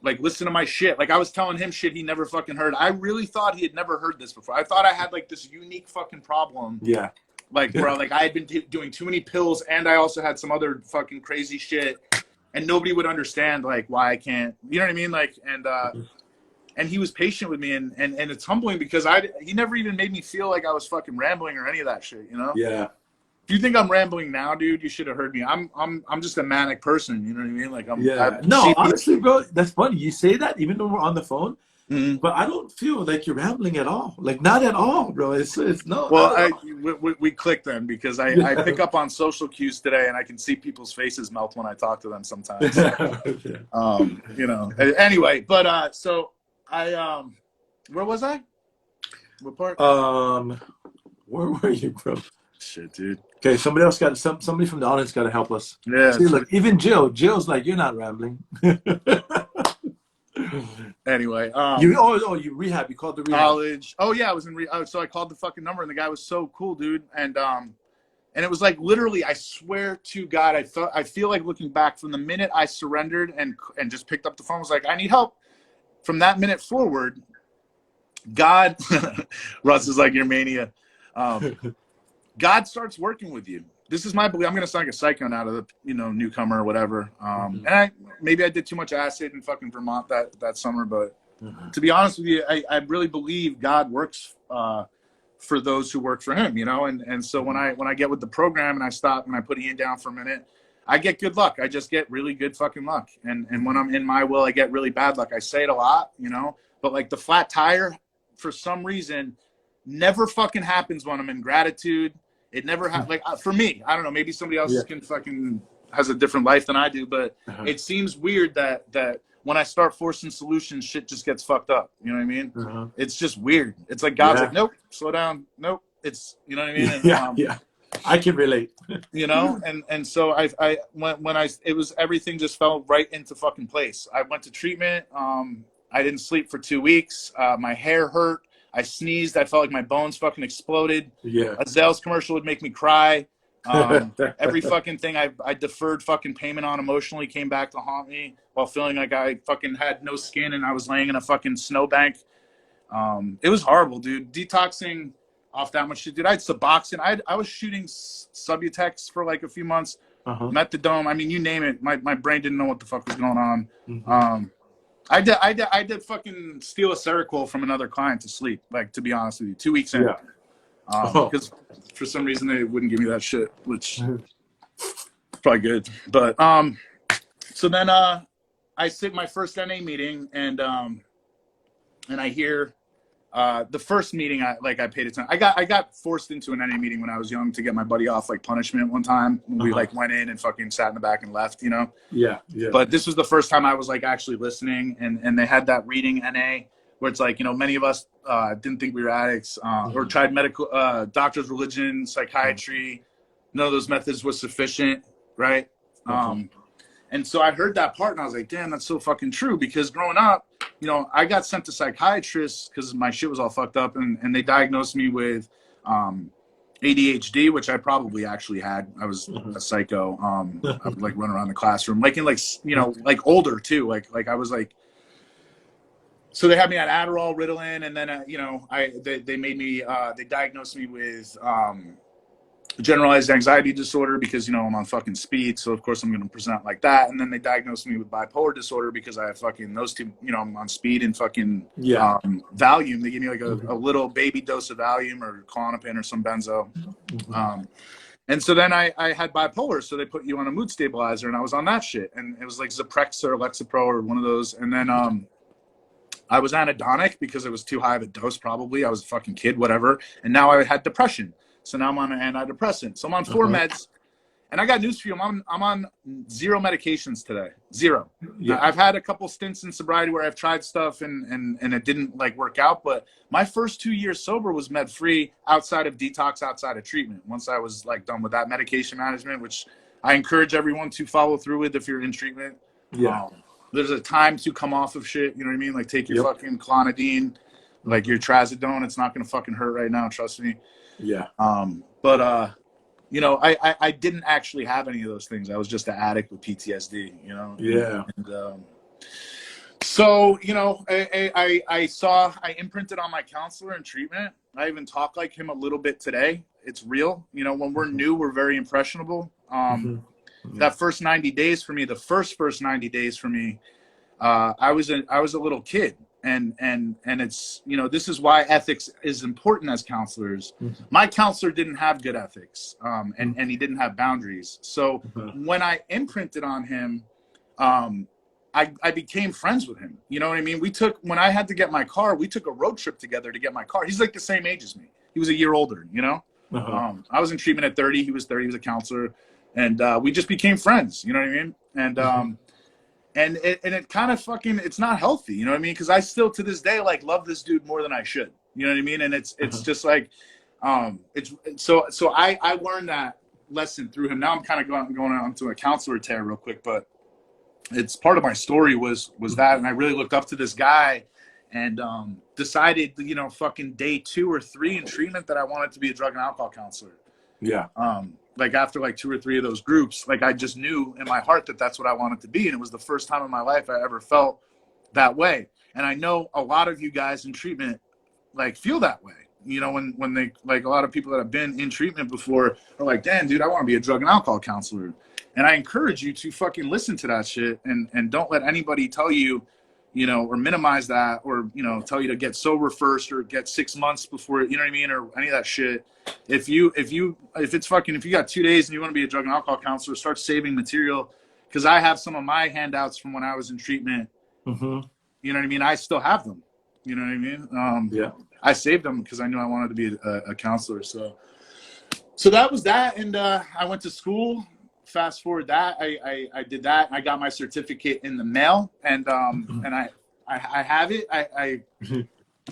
like listen to my shit. Like I was telling him shit he never fucking heard. I really thought he had never heard this before. I thought I had like this unique fucking problem. Yeah. Like where like I had been doing too many pills, and I also had some other fucking crazy shit, and nobody would understand like why I can't. You know what I mean? Like and he was patient with me, and it's humbling because he never even made me feel like I was fucking rambling or any of that shit. You know? Yeah. If you think I'm rambling now, dude, you should have heard me. I'm just a manic person. You know what I mean? Like no, honestly, bro, that's funny. You say that even though we're on the phone, but I don't feel like you're rambling at all. Like not at all, bro. It's no. Well, we click then because I pick up on social cues today, and I can see people's faces melt when I talk to them sometimes. You know. Anyway, but so I where was I? What part? Where were you, bro? Shit, dude. Okay, somebody from the audience got to help us. Yeah. See, look, even Jill's like, you're not rambling. Anyway, you rehab. You called the rehab. College. Oh yeah, I was in so I called the fucking number, and the guy was so cool, dude. And it was like literally, I swear to God, I feel like looking back from the minute I surrendered and just picked up the phone, was like, I need help. From that minute forward, God, Russ is like your mania. God starts working with you. This is my belief. I'm gonna sound like a psycho out of the newcomer or whatever. And maybe I did too much acid in fucking Vermont that summer, but to be honest with you, I really believe God works for those who work for Him. You know, and so when I get with the program and I stop and I put Ian down for a minute, I get good luck. I just get really good fucking luck. And when I'm in my will, I get really bad luck. I say it a lot, you know, but like the flat tire, for some reason, never fucking happens when I'm in gratitude. It never like for me, I don't know, maybe somebody else can fucking has a different life than I do, but it seems weird that when I start forcing solutions, shit just gets fucked up. You know what I mean? It's just weird. It's like God's like, nope, slow down. Nope. It's, you know what I mean? And, I can relate. You know, and so it was everything just fell right into fucking place. I went to treatment. I didn't sleep for 2 weeks. My hair hurt. I sneezed. I felt like my bones fucking exploded. Yeah. A Zales commercial would make me cry. Every fucking thing I deferred fucking payment on emotionally came back to haunt me while feeling like I fucking had no skin and I was laying in a fucking snowbank. It was horrible, dude. Detoxing off that much shit, dude. I had Suboxone. I was shooting Subutex for like a few months. Methadone. I mean, you name it. My brain didn't know what the fuck was going on. I did fucking steal a Seroquel from another client to sleep, like, to be honest with you, 2 weeks in. Because for some reason they wouldn't give me that shit, which is probably good. But so then I sit my first NA meeting and I hear the first meeting I paid attention. I got forced into an NA meeting when I was young to get my buddy off like punishment one time. We like went in and fucking sat in the back and left, you know? Yeah. But this was the first time I was like actually listening, and they had that reading NA where it's like, you know, many of us didn't think we were addicts or tried medical, doctors, religion, psychiatry. None of those methods was sufficient, right? And so I heard that part and I was like, damn, that's so fucking true. Because growing up, you know, I got sent to psychiatrists because my shit was all fucked up, and they diagnosed me with ADHD, which I probably actually had. I was a psycho. I would like run around the classroom, like in like, you know, like older too. Like I was like, so they had me on Adderall, Ritalin, and then you know, they made me they diagnosed me with generalized anxiety disorder because, you know, I'm on fucking speed, so of course I'm going to present like that. And then they diagnosed me with bipolar disorder because I have fucking those two, you know, I'm on speed and fucking Valium. They give me like a little baby dose of Valium or Klonopin or some benzo. And so then I had bipolar, so they put you on a mood stabilizer, and I was on that shit, and it was like Zyprexa or Lexapro or one of those. And then I was anhedonic because it was too high of a dose, probably. I was a fucking kid, whatever. And now I had depression. So now I'm on an antidepressant. So I'm on 4 meds, and I got news for you. I'm on 0 medications today. 0. I've had a couple stints in sobriety where I've tried stuff and it didn't like work out. But my first 2 years sober was med free, outside of detox, outside of treatment. Once I was like done with that medication management, which I encourage everyone to follow through with if you're in treatment. there's a time to come off of shit. You know what I mean? Like take your Yep. fucking clonidine, like your trazodone. It's not gonna fucking hurt right now. Trust me. Yeah. But you know, I didn't actually have any of those things. I was just an addict with PTSD. You know. Yeah. And so, you know, I imprinted on my counselor in treatment. I even talk like him a little bit today. It's real. You know, when we're new, we're very impressionable. That first 90 days for me, the first 90 days for me, I was a little kid. And it's, you know, this is why ethics is important as counselors. My counselor didn't have good ethics, and he didn't have boundaries. So when I imprinted on him, I became friends with him. You know what I mean? When I had to get my car, we took a road trip together to get my car. He's like the same age as me. He was a year older, you know? I was in treatment at 30. He was 30. He was a counselor. And we just became friends. You know what I mean? And it kind of fucking, it's not healthy. You know what I mean? Because I still to this day, like, love this dude more than I should. You know what I mean? And it's just like, so I learned that lesson through him. Now I'm kind of going on to a counselor tear real quick, but it's part of my story was that, and I really looked up to this guy, and decided, you know, fucking day 2 or 3 in treatment that I wanted to be a drug and alcohol counselor. Yeah. Like after like 2 or 3 of those groups, like I just knew in my heart that that's what I wanted to be, and it was the first time in my life I ever felt that way. And I know a lot of you guys in treatment like feel that way. You know, when they, like, a lot of people that have been in treatment before are like, damn, dude, I want to be a drug and alcohol counselor. And I encourage you to fucking listen to that shit, and don't let anybody tell you, you know, or minimize that, or, you know, tell you to get sober first or get 6 months before, you know what I mean, or any of that shit. If you got 2 days and you want to be a drug and alcohol counselor, start saving material, because I have some of my handouts from when I was in treatment. You know what I mean? I still have them. You know what I mean? Yeah. I saved them because I knew I wanted to be a counselor. So that was that. And I went to school. Fast forward that, I did that. I got my certificate in the mail, and I have it.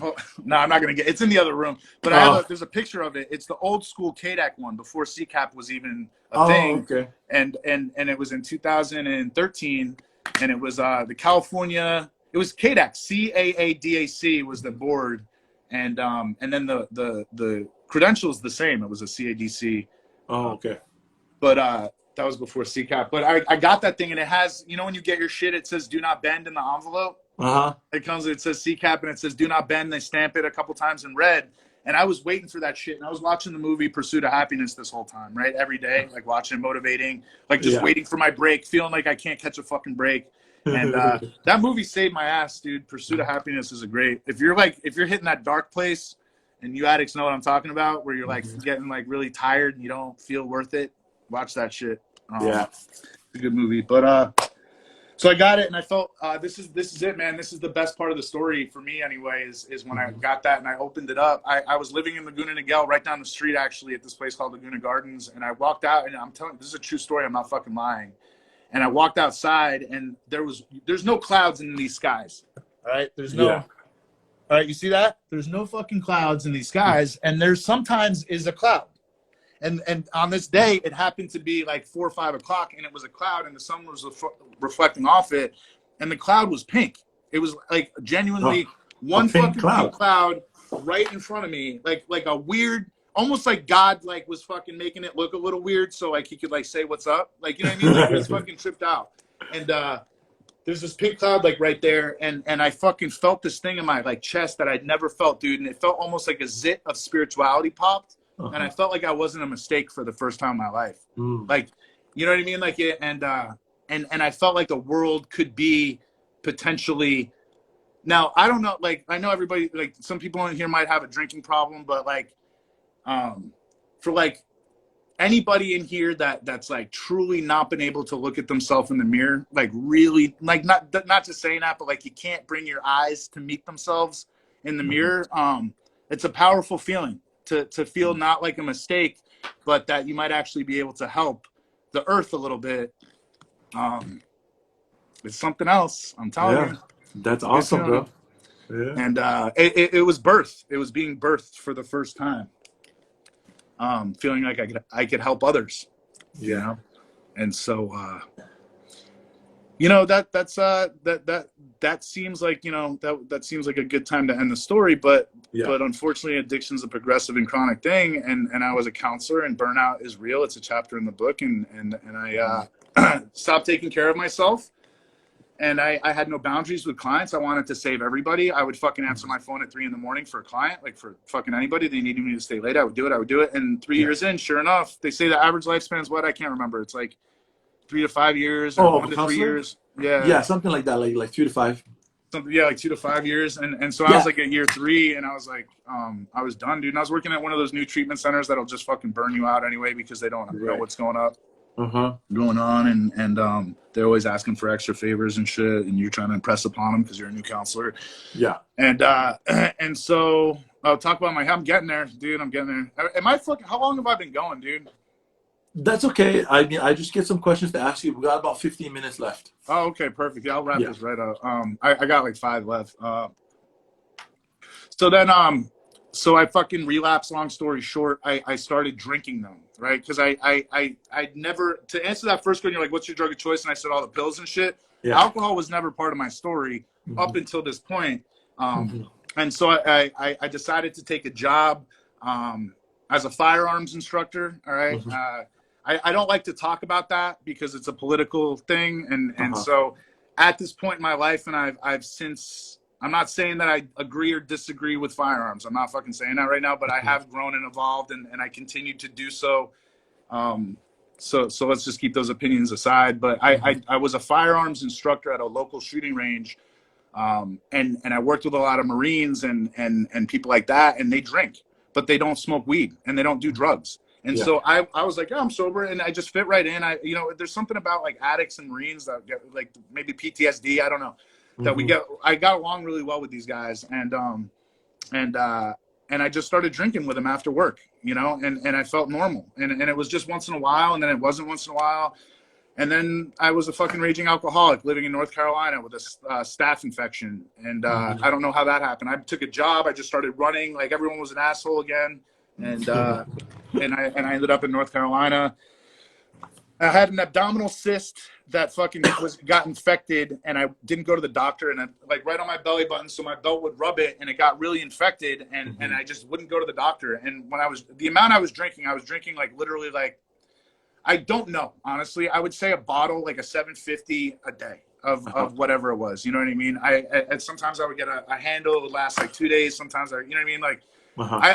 Oh, no, I'm not gonna get. It's in the other room, but there's a picture of it. It's the old school KDAC one before CCAP was even a thing. Okay. And it was in 2013, and it was the California. It was KDAC, CAADAC was the board, and then the credentials the same. It was a CADC. Oh, okay. But that was before CCAP. But I got that thing, and it has, you know, when you get your shit, it says "Do not bend" in the envelope. It says CCAP, and it says "Do not bend." They stamp it a couple times in red. And I was waiting for that shit, and I was watching the movie Pursuit of Happiness this whole time, right? Every day, like watching it, motivating, like just waiting for my break, feeling like I can't catch a fucking break. And that movie saved my ass, dude. Pursuit of Happiness is a great. If you're hitting that dark place, and you addicts know what I'm talking about, where you're like getting like really tired and you don't feel worth it, watch that shit. It's a good movie. But so I got it, and I felt this is it, man. This is the best part of the story for me, anyway. Is when I got that and I opened it up. I was living in Laguna Niguel, right down the street, actually, at this place called Laguna Gardens, and I walked out, and I'm telling you, this is a true story. I'm not fucking lying. And I walked outside, and there's no clouds in these skies. All right, there's no. Yeah. All right, you see that? There's no fucking clouds in these skies, and there's sometimes is a cloud. And on this day, it happened to be like 4 or 5 o'clock, and it was a cloud, and the sun was reflecting off it, and the cloud was pink. It was like genuinely one fucking pink cloud right in front of me, like a weird, almost like God like was fucking making it look a little weird, so like he could like say what's up, like, you know what I mean? Like, he was fucking tripped out, and there's this pink cloud like right there, and I fucking felt this thing in my like chest that I'd never felt, dude, and it felt almost like a zit of spirituality popped. And I felt like I wasn't a mistake for the first time in my life. Like, you know what I mean? Like, and I felt like the world could be potentially. Now, I don't know. Like, I know everybody. Like, some people in here might have a drinking problem, but like, for like anybody in here that's like truly not been able to look at themselves in the mirror, like really, like not just saying that, but like you can't bring your eyes to meet themselves in the mirror. It's a powerful feeling. To feel not like a mistake, but that you might actually be able to help the earth a little bit. It's something else. I'm telling you. That's awesome, bro. Yeah. And it was birth. It was being birthed for the first time. Feeling like I could help others. Yeah. You know? And so You know, that seems like, you know, that seems like a good time to end the story, but Yeah. unfortunately addiction's a progressive and chronic thing, and I was a counselor, and burnout is real. It's a chapter in the book, and I stopped taking care of myself, and I had no boundaries with clients. I wanted to save everybody. I would fucking answer my phone at 3 a.m. for a client, like for fucking anybody. They needed me to stay late. I would do it. And 3 years in, sure enough, they say the average lifespan is what? I can't remember. It's like 3 to 5 years or Oh, of one a to 3 counselor? years. Yeah. Yeah, something like that, like 3 to 5. Something, yeah, like 2 to 5 years. And so I was Yeah. like at year 3, and I was like, I was done, dude. And I was working at one of those new treatment centers that'll just fucking burn you out anyway, because they don't know what's going on. And they're always asking for extra favors and shit. And you're trying to impress upon them because you're a new counselor. Yeah. And so I'll talk about I'm getting there, dude. I'm getting there. How long have I been going, dude? That's okay. I mean, I just get some questions to ask you. We got about 15 minutes left. Oh, okay, perfect. Yeah, I'll wrap this right up. I got like 5 left. So I fucking relapsed. Long story short, I started drinking them, right? Because I never, to answer that first question, you're like, what's your drug of choice? And I said all the pills and shit. Yeah. Alcohol was never part of my story up until this point. And so I decided to take a job as a firearms instructor. All right. I don't like to talk about that because it's a political thing. And so at this point in my life, and I've since, I'm not saying that I agree or disagree with firearms. I'm not fucking saying that right now, but I have grown and evolved, and I continue to do so. So let's just keep those opinions aside. But I was a firearms instructor at a local shooting range. And I worked with a lot of Marines and people like that, and they drink, but they don't smoke weed and they don't do drugs. And so I was like, I'm sober, and I just fit right in. There's something about like addicts and Marines that get like maybe PTSD. I don't know. That I got along really well with these guys, and I just started drinking with them after work, you know, and I felt normal, and it was just once in a while, and then it wasn't once in a while, and then I was a fucking raging alcoholic living in North Carolina with a staph infection, and I don't know how that happened. I took a job, I just started running, like everyone was an asshole again, and I ended up in North Carolina. I had an abdominal cyst that fucking got infected, and I didn't go to the doctor, and I, like right on my belly button, so my belt would rub it, and it got really infected, and I just wouldn't go to the doctor. And when the amount I was drinking like literally like, I don't know, honestly. I would say a bottle, like a 750 a day of whatever it was. You know what I mean? Sometimes I would get a handle. It would last like 2 days. Sometimes you know what I mean? Like,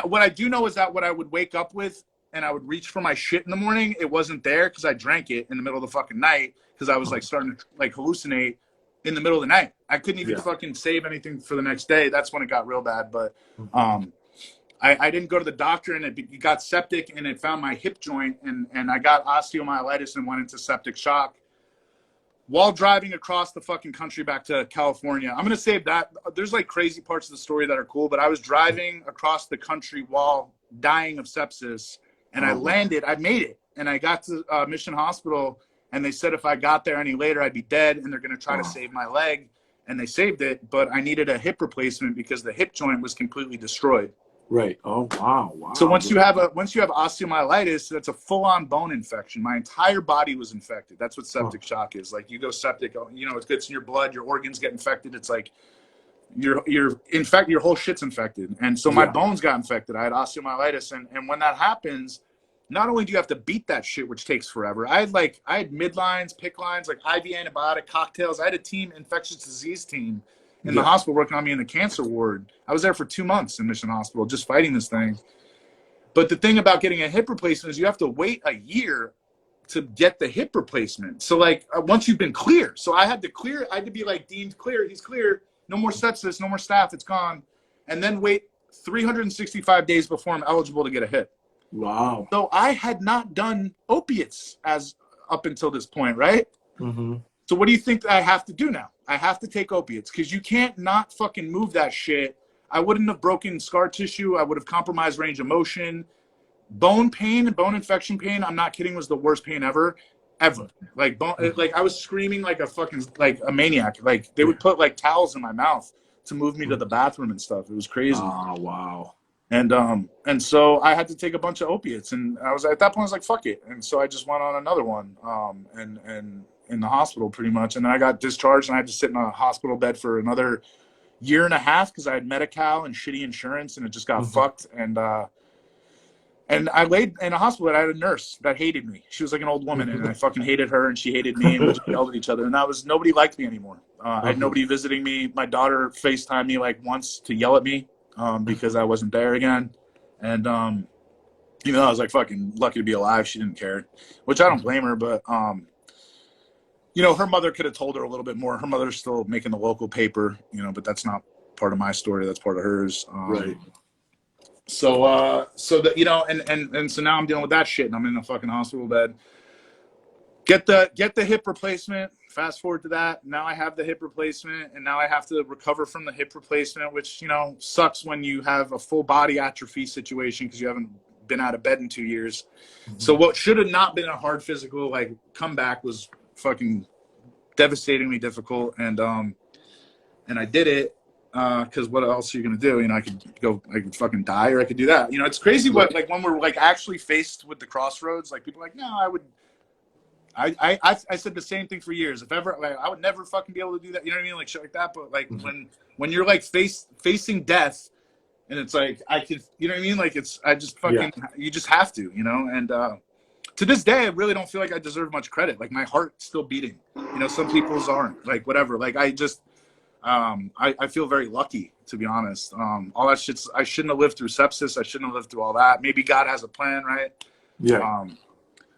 what I do know is that what I would wake up with, and I would reach for my shit in the morning, it wasn't there because I drank it in the middle of the fucking night because I was like starting to like hallucinate in the middle of the night. I couldn't even fucking save anything for the next day. That's when it got real bad. But I didn't go to the doctor, and it got septic, and it found my hip joint, and I got osteomyelitis and went into septic shock while driving across the fucking country back to California. I'm going to save that. There's like crazy parts of the story that are cool, but I was driving across the country while dying of sepsis. And I landed, I made it, and I got to Mission Hospital, and they said if I got there any later, I'd be dead, and they're going to try to save my leg, and they saved it, but I needed a hip replacement because the hip joint was completely destroyed. Right. Oh, wow. So once you have osteomyelitis, that's a full-on bone infection. My entire body was infected. That's what septic shock is. Like, you go septic, you know, it gets in your blood, your organs get infected. It's like your whole shit's infected. And so my bones got infected. I had osteomyelitis, and when that happens, not only do you have to beat that shit, which takes forever. I had midlines, PICC lines, like IV antibiotic cocktails. I had a team, infectious disease team in the hospital working on me in the cancer ward. I was there for 2 months in Mission Hospital just fighting this thing. But the thing about getting a hip replacement is you have to wait a year to get the hip replacement. So like once you've been clear, so I had to be like deemed clear. He's clear. No more sepsis, no more staph, it's gone. And then wait 365 days before I'm eligible to get a hip. Wow. So I had not done opiates as up until this point, right? So what do you think I have to do now? I have to take opiates because you can't not fucking move that shit. I wouldn't have broken scar tissue. I would have compromised range of motion. Bone pain and bone infection pain, I'm not kidding, was the worst pain ever. Like I was screaming like a fucking like a maniac. Like they would put like towels in my mouth to move me to the bathroom and stuff. It was crazy. Oh, wow. And so I had to take a bunch of opiates, and I was at that point I was like, fuck it. And so I just went on another one. in the hospital pretty much. And then I got discharged and I had to sit in a hospital bed for another year and a half because I had Medi-Cal and shitty insurance and it just got fucked. And I laid in a hospital and I had a nurse that hated me. She was like an old woman and I fucking hated her and she hated me and we just yelled at each other. And nobody liked me anymore. I had nobody visiting me. My daughter FaceTimed me like once to yell at me because I wasn't there again. And even though I was like fucking lucky to be alive, she didn't care, which I don't blame her. But, you know, her mother could have told her a little bit more. Her mother's still making the local paper, you know, but that's not part of my story. That's part of hers. Right. So that, you know, and so now I'm dealing with that shit and I'm in a fucking hospital bed. Get the hip replacement. Fast forward to that. Now I have the hip replacement and now I have to recover from the hip replacement, which, you know, sucks when you have a full body atrophy situation because you haven't been out of bed in 2 years. So what should have not been a hard physical like comeback was fucking devastatingly difficult. And I did it. Because what else are you gonna do? You know, I could fucking die, or I could do that. You know, it's crazy what like when we're like actually faced with the crossroads. Like people are like, no, I said the same thing for years. If ever, like, I would never fucking be able to do that. You know what I mean? Like shit like that. But like when you're like facing death, and it's like I could, you know what I mean? Like I just fucking you just have to, you know. And to this day, I really don't feel like I deserve much credit. Like my heart's still beating. You know, some people's aren't. Like whatever. Like I just. I feel very lucky, to be honest. All that shit's, I shouldn't have lived through sepsis. I shouldn't have lived through all that. Maybe God has a plan, right? Yeah.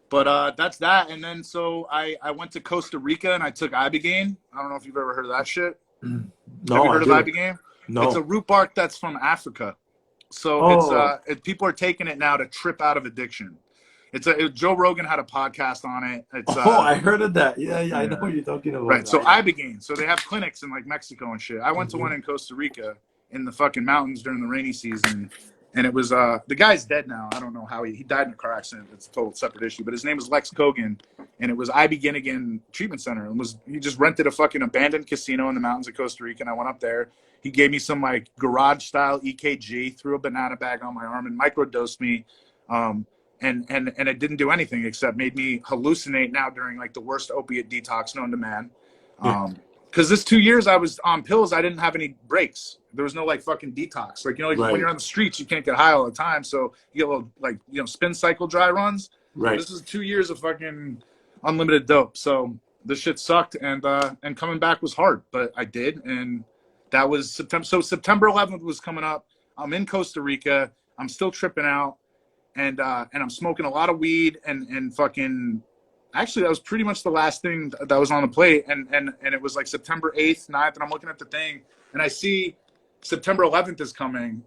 But that's that. And then so I went to Costa Rica and I took Ibogaine. I don't know if you've ever heard of that shit. No, have you heard of Ibogaine? No. It's a root bark that's from Africa. So people are taking it now to trip out of addiction. Joe Rogan had a podcast on it. I heard of that. Yeah, I know what you're talking about. Right. So Ibogaine. So they have clinics in like Mexico and shit. I went to one in Costa Rica in the fucking mountains during the rainy season, and it was the guy's dead now. I don't know how he died in a car accident. It's a total separate issue. But his name was Lex Kogan, and it was Ibogaine again treatment center. And he just rented a fucking abandoned casino in the mountains of Costa Rica, and I went up there. He gave me some like garage style EKG, threw a banana bag on my arm, and microdosed me. And it didn't do anything except made me hallucinate now during like the worst opiate detox known to man. Because this 2 years I was on pills, I didn't have any breaks. There was no like fucking detox. Like, you know, like when you're on the streets, you can't get high all the time. So you get a little like, you know, spin cycle dry runs. Right. This is 2 years of fucking unlimited dope. So this shit sucked. And coming back was hard, but I did. And that was September. So September 11th was coming up. I'm in Costa Rica. I'm still tripping out. And I'm smoking a lot of weed and fucking, actually that was pretty much the last thing that was on the plate. And it was like September 8th, 9th, and I'm looking at the thing and I see September 11th is coming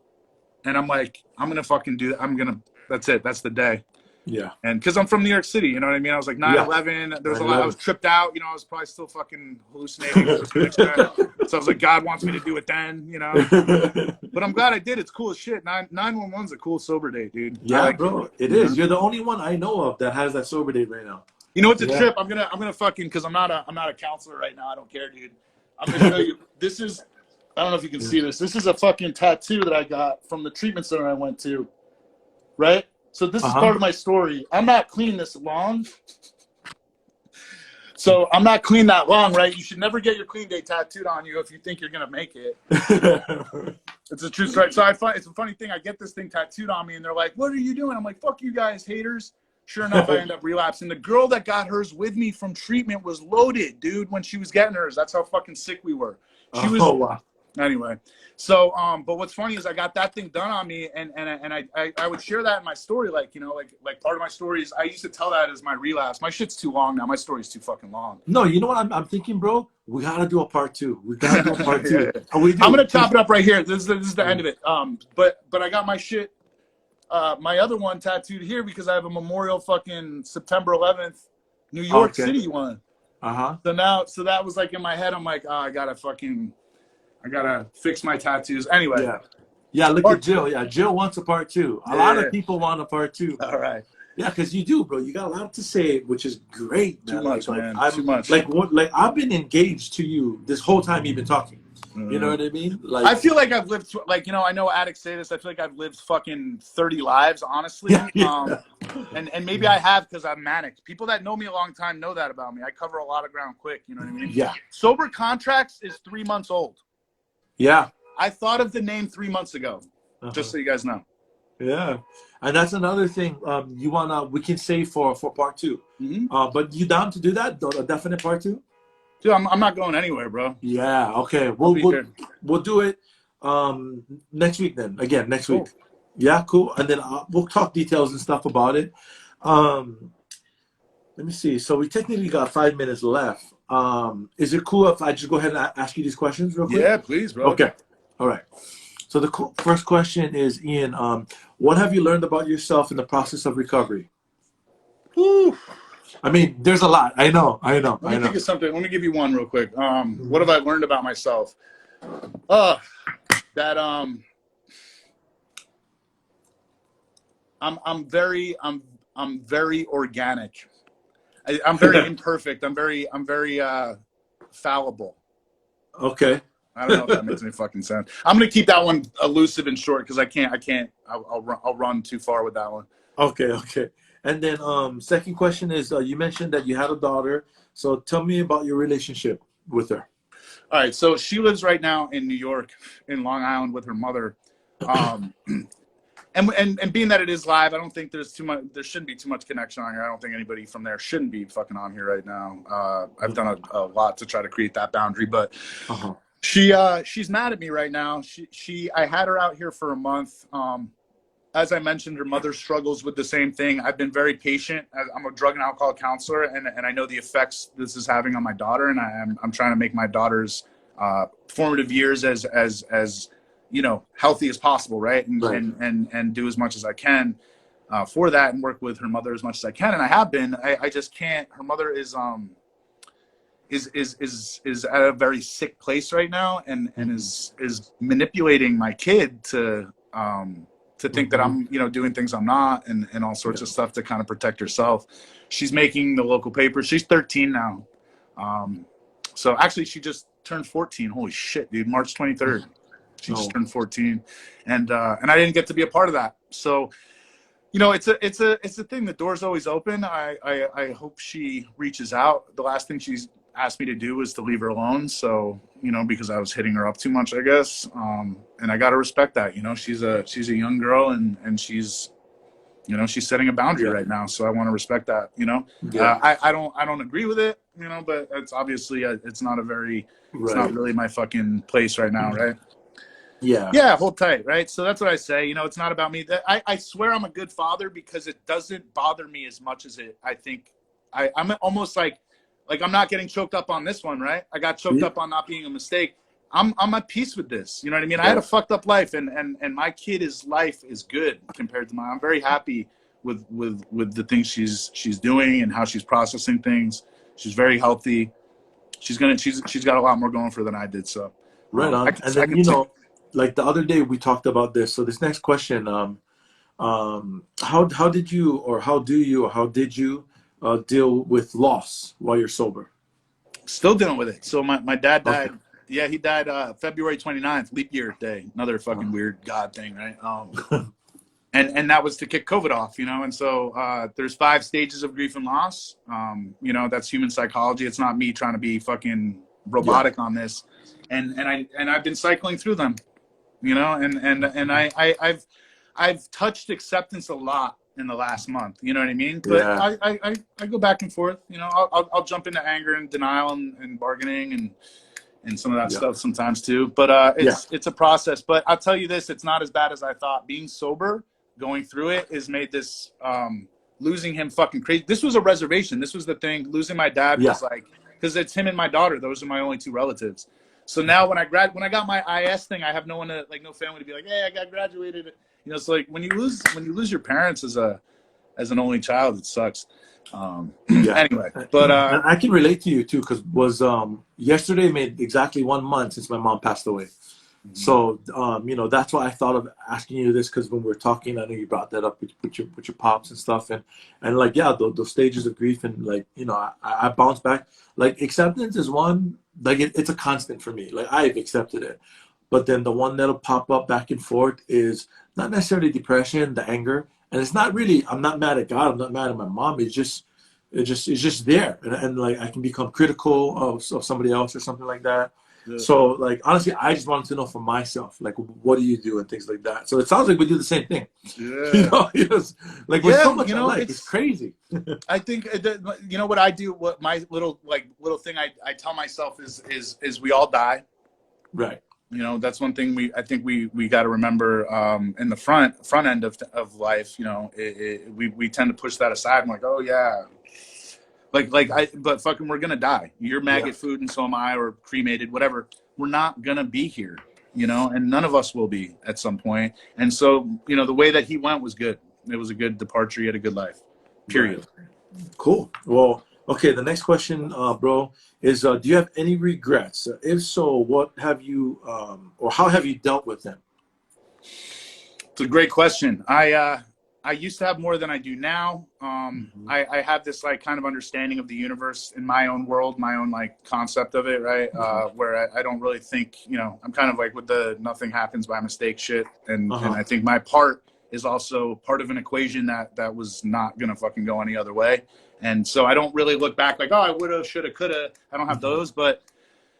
and I'm like, I'm going to fucking do that. That's it. That's the day. Yeah. And cause I'm from New York City, you know what I mean? I was like 9/11, there was a lot, I was tripped out, you know, I was probably still fucking hallucinating. So I was like, God wants me to do it then, you know, but I'm glad I did. It's cool as shit. 9/11's a cool sober date, dude. Yeah, like bro, it is. You're the only one I know of that has that sober date right now. You know what's a trip? I'm gonna fucking, cause I'm not a counselor right now. I don't care, dude. I'm gonna show you. This is, I don't know if you can see this. This is a fucking tattoo that I got from the treatment center I went to, right? So this is part of my story. I'm not clean this long. So I'm not clean that long, right? You should never get your clean day tattooed on you if you think you're going to make it. It's a true story. So it's a funny thing. I get this thing tattooed on me and they're like, what are you doing? I'm like, fuck you guys, haters. Sure enough, I end up relapsing. The girl that got hers with me from treatment was loaded, dude, when she was getting hers. That's how fucking sick we were. She was. Wow. Anyway, so but what's funny is I got that thing done on me, and I would share that in my story, like, you know, like part of my story is I used to tell that as my relapse. My shit's too long now. My story's too fucking long. No, you know what I'm thinking, bro? We gotta do a part 2. We gotta do a part 2. I'm gonna chop it up right here. This is the end of it. But I got my shit, my other one tattooed here because I have a memorial fucking September 11th, New York City one. So that was like in my head. I'm like, oh, I gotta fix my tattoos. Anyway. Yeah, look at Jill. Yeah, Jill wants a part 2. A lot of people want a part 2. All right. Yeah, because you do, bro. You got a lot to say, which is great, man. Too much, man. Too much. Like I've been engaged to you this whole time you've been talking. You know what I mean? Like, I feel like I've lived, like, you know, I know addicts say this. I feel like I've lived fucking 30 lives, honestly. And maybe I have because I'm manic. People that know me a long time know that about me. I cover a lot of ground quick. You know what I mean? Yeah. Sober Contracts is 3 months old. Yeah. I thought of the name 3 months ago, just so you guys know. Yeah, and that's another thing. We can save for part 2. But you down to do that? A definite part 2? Dude, I'm not going anywhere, bro. Yeah. Okay. We'll do it next week then. Again, next week. Yeah. Cool. And then we'll talk details and stuff about it. Let me see. So we technically got 5 minutes left. Is it cool if I just go ahead and ask you these questions real quick? Yeah, please, bro. Okay. All right. So the first question is, Ian, what have you learned about yourself in the process of recovery? Whew. I mean, there's a lot. I know. Let me think of something. Let me give you one real quick. What have I learned about myself? That I'm very organic. I'm very imperfect. I'm very fallible. Okay. I don't know if that makes any fucking sense. I'm gonna keep that one elusive and short because I can't. I'll run too far with that one. Okay. And then second question is, you mentioned that you had a daughter. So tell me about your relationship with her. All right. So she lives right now in New York, in Long Island, with her mother. And being that it is live, I don't think there shouldn't be too much connection on here. I don't think anybody from there shouldn't be fucking on here right now. I've done a lot to try to create that boundary, but she's mad at me right now. I had her out here for a month. As I mentioned, her mother struggles with the same thing. I've been very patient. I'm a drug and alcohol counselor, and I know the effects this is having on my daughter, and I'm trying to make my daughter's formative years as healthy as possible, right? And do as much as I can for that, and work with her mother as much as I can. And I have been. I just can't. Her mother is at a very sick place right now, and is manipulating my kid to think that I'm doing things I'm not, and all sorts of stuff to kind of protect herself. She's making the local paper. She's 13 now. So actually she just turned 14. Holy shit, dude. March 23rd. She just turned 14, and I didn't get to be a part of that. So, it's a thing. The door's always open. I hope she reaches out. The last thing she's asked me to do was to leave her alone. So, because I was hitting her up too much, I guess. And I got to respect that. She's a young girl, and she's setting a boundary right now. So I want to respect that. I don't agree with it. But it's obviously it's not it's not really my fucking place right now, right? Yeah, hold tight, right? So that's what I say. It's not about me. I swear I'm a good father because it doesn't bother me as much as I think. I'm almost like I'm not getting choked up on this one, right? I got choked up on not being a mistake. I'm at peace with this. You know what I mean? I had a fucked up life, and my kid's life is good compared to mine. I'm very happy with the things she's doing and how she's processing things. She's very healthy. She's got a lot more going for her than I did. So right on. And then like the other day we talked about this. So this next question, how did you deal with loss while you're sober? Still dealing with it. So my dad died. Okay. Yeah, he died February 29th, leap year day. Another fucking weird God thing, right? And that was to kick COVID off, And so there's 5 stages of grief and loss. That's human psychology. It's not me trying to be fucking robotic on this. And I've been cycling through them, and I've touched acceptance a lot in the last month. You know what I mean? But I go back and forth. I'll jump into anger and denial and bargaining and some of that stuff sometimes too. But it's a process. But I'll tell you this: it's not as bad as I thought. Being sober, going through it, has made this losing him fucking crazy. This was a reservation. This was the thing. Losing my dad was like, because it's him and my daughter. Those are my only 2 relatives. So now when I got my IS thing, I have no one to no family to be like, hey, I got graduated. It's like when you lose your parents as an only child, it sucks. Anyway, but and I can relate to you too, because yesterday made exactly 1 month since my mom passed away. So that's why I thought of asking you this, because when we were talking, I know you brought that up with your pops and stuff, and like those stages of grief, and like I bounce back. Like acceptance is one, like it's a constant for me. Like I've accepted it, but then the one that'll pop up back and forth is not necessarily depression, the anger, And it's not really, I'm not mad at God, I'm not mad at my mom. It's just there. And like I can become critical of somebody else or something like that. Yeah. So like honestly, I just wanted to know for myself, like what do you do and things like that. So it sounds like we do the same thing. Yeah. Like we're so Yeah, much alike. It's crazy. I think you know what I do. What my little thing I tell myself is we all die. Right. You know, that's one thing I think we got to remember in the front end of life. You know, we tend to push that aside. I'm like, oh yeah, but fucking we're gonna die. You're maggot food, and so am I, or cremated, whatever. We're not gonna be here. You know, and none of us will be at some point. And so, you know, the way that he went was good. It was a good departure. He had a good life. Period. Right. Cool. Well, okay. The next question, bro, is do you have any regrets? If so, what have you, or how have you dealt with them? It's a great question. I used to have more than I do now. I have this like kind of understanding of the universe in my own world, my own like concept of it, right? Where I don't really think, you know, I'm kind of like with the nothing happens by mistake shit. And I think my part is also part of an equation that was not going to fucking go any other way. And so I don't really look back like, oh, I would have, should have, could have. I don't have those. But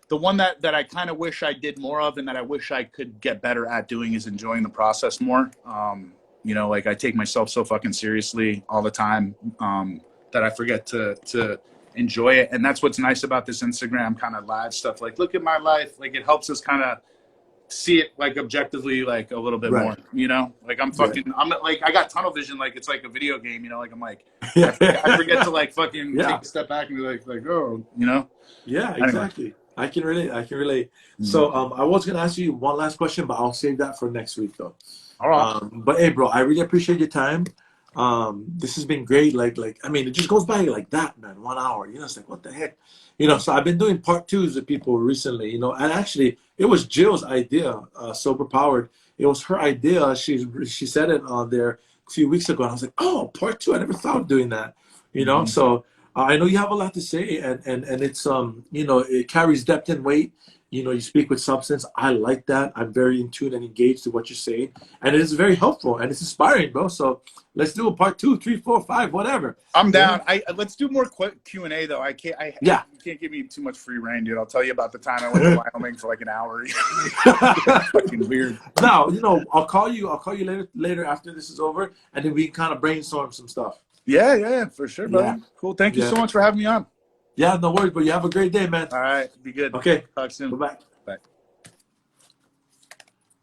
the one that I kind of wish I did more of and that I wish I could get better at doing is enjoying the process more. You know, like I take myself so fucking seriously all the time that I forget to enjoy it. And that's what's nice about this Instagram kind of live stuff. Like, look at my life. Like, it helps us kind of see it like objectively, like a little bit more, you know, like I'm like, I got tunnel vision. Like it's like a video game, you know, like I'm like, I forget to like fucking take a step back and be like, oh, you know? Yeah, exactly. Anyway. I can relate. So I was going to ask you one last question, but I'll save that for next week though. All right. But hey, bro, I really appreciate your time. This has been great. I mean, it just goes by like that, man. 1 hour, you know, it's like, what the heck? You know, so I've been doing part twos with people recently, you know, and actually it was Jill's idea, Sober Powered. It was her idea. She said it on there a few weeks ago. And I was like, oh, part two. I never thought of doing that, you know? So I know you have a lot to say and it's, you know, it carries depth and weight. You know, you speak with substance. I like that. I'm very in tune and engaged to what you're saying. And it is very helpful and it's inspiring, bro. So let's do a part 2, 3, 4, 5, whatever. I'm down. Let's do more Q&A though. You can't give me too much free reign, dude. I'll tell you about the time I went to Wyoming for like an hour. Fucking weird. Now, you know, I'll call you later after this is over and then we can kind of brainstorm some stuff. Yeah, for sure, brother. Yeah. Cool. Thank you so much for having me on. Yeah, no worries, but you have a great day, man. All right, be good. Okay. Talk soon. Bye-bye. Bye.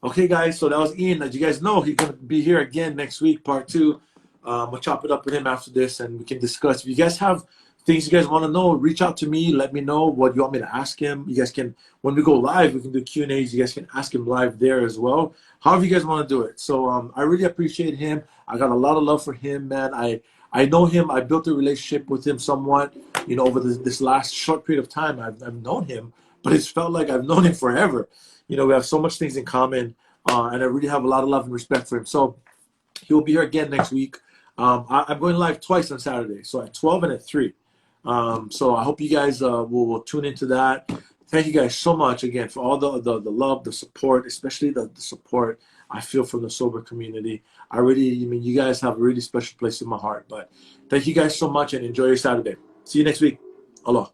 Okay, guys, so that was Ian. As you guys know, he's going to be here again next week, part 2. We'll chop it up with him after this, and we can discuss. If you guys have things you guys want to know, reach out to me. Let me know what you want me to ask him. You guys can, when we go live, we can do Q&As. You guys can ask him live there as well. However you guys want to do it. So I really appreciate him. I got a lot of love for him, man. I know him. I built a relationship with him somewhat, you know, over this last short period of time. I've known him, but it's felt like I've known him forever. You know, we have so much things in common, and I really have a lot of love and respect for him. So he will be here again next week. I'm going live twice on Saturday, so at 12 and at 3. So I hope you guys will tune into that. Thank you guys so much again for all the love, the support, especially the support I feel from the sober community. You guys have a really special place in my heart. But thank you guys so much and enjoy your Saturday. See you next week. Aloha.